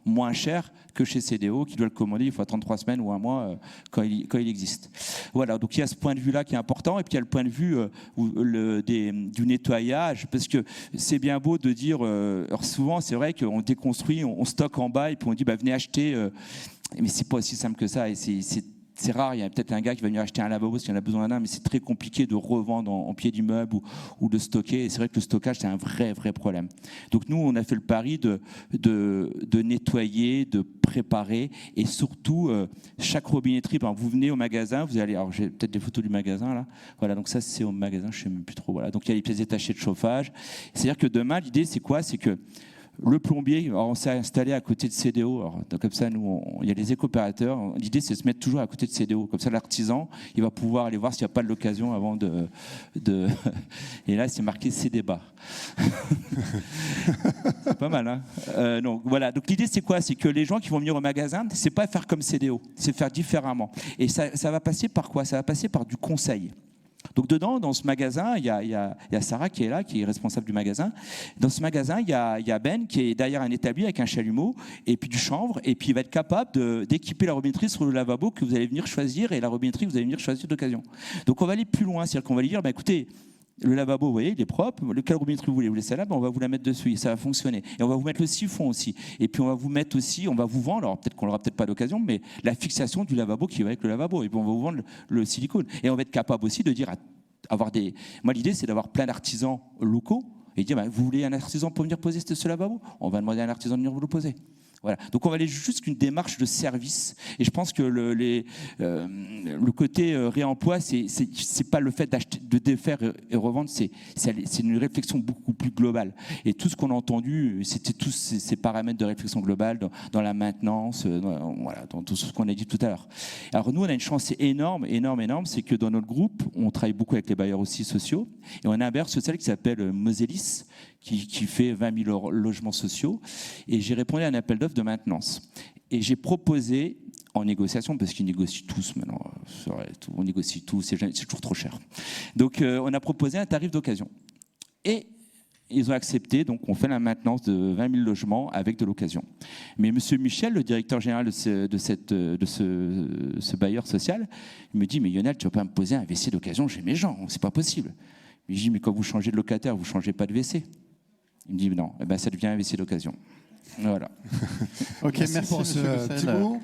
moins cher que chez CDO, qui doit le commander, il faut attendre 3 semaines ou un mois quand il existe. Voilà, donc il y a ce point de vue-là qui est important. Et puis il y a le point de vue du nettoyage, parce que c'est bien beau de dire, alors souvent c'est vrai qu'on déconstruit, on stocke en bas et puis on dit venez acheter, mais c'est pas aussi simple que ça. Et c'est rare, il y a peut-être un gars qui va venir acheter un lavabo s'il en a besoin d'un, mais c'est très compliqué de revendre en pied d'immeuble ou de stocker. Et c'est vrai que le stockage, c'est un vrai problème. Donc nous, on a fait le pari de nettoyer, de préparer et surtout, chaque robinetterie, vous venez au magasin, vous allez, alors j'ai peut-être des photos du magasin là, voilà, donc ça c'est au magasin, je ne sais même plus trop, voilà. Donc il y a les pièces détachées de chauffage. C'est-à-dire que demain, l'idée c'est quoi? C'est que le plombier, alors on s'est installé à côté de CDO. Alors, comme ça, nous, il y a les éco-opérateurs. L'idée, c'est de se mettre toujours à côté de CDO. Comme ça, l'artisan, il va pouvoir aller voir s'il n'y a pas de l'occasion avant de... Et là, c'est marqué CDBA. C'est pas mal, hein. Donc, voilà. Donc, l'idée, c'est quoi? C'est que les gens qui vont venir au magasin, c'est pas faire comme CDO, c'est faire différemment. Et ça va passer par quoi? Ça va passer par du conseil. Donc dedans, dans ce magasin, il y a Sarah qui est là, qui est responsable du magasin. Dans ce magasin, il y a Ben qui est derrière un établi avec un chalumeau et puis du chanvre. Et puis il va être capable d'équiper la robinetterie sur le lavabo que vous allez venir choisir et la robinetterie que vous allez venir choisir d'occasion. Donc on va aller plus loin, c'est-à-dire qu'on va lui dire, écoutez, le lavabo, vous voyez, il est propre. Quelle robinetterie vous voulez ça là, on va vous la mettre dessus et ça va fonctionner. Et on va vous mettre le siphon aussi. Et puis on va vous mettre aussi, on va vous vendre, alors peut-être qu'on l'aura peut-être pas d'occasion, mais la fixation du lavabo qui va avec le lavabo. Et puis on va vous vendre le silicone. Et on va être capable aussi de dire, moi l'idée c'est d'avoir plein d'artisans locaux et dire, vous voulez un artisan pour venir poser ce lavabo? On va demander à un artisan de venir vous le poser. Voilà. Donc on va aller jusqu'à une démarche de service. Et je pense que le côté réemploi, c'est pas le fait de défaire et revendre, c'est une réflexion beaucoup plus globale. Et tout ce qu'on a entendu, c'était tous ces paramètres de réflexion globale dans la maintenance, dans tout ce qu'on a dit tout à l'heure. Alors nous, on a une chance énorme, c'est que dans notre groupe, on travaille beaucoup avec les bailleurs aussi sociaux. Et on a un bailleur social qui s'appelle Moselis, qui fait 20 000 logements sociaux. Et j'ai répondu à un appel d'offres de maintenance. Et j'ai proposé, en négociation, parce qu'ils négocient tous maintenant, on négocie tous, c'est toujours trop cher. Donc on a proposé un tarif d'occasion. Et ils ont accepté, donc on fait la maintenance de 20 000 logements avec de l'occasion. Mais M. Michel, le directeur général de ce bailleur social, il me dit, mais Lionel, tu ne vas pas me poser un WC d'occasion, j'ai mes gens, c'est pas possible. Je lui dis, mais quand vous changez de locataire, vous ne changez pas de WC. Il me dit, non, ça devient un WC d'occasion. Voilà. Ok, merci pour ce petit mot.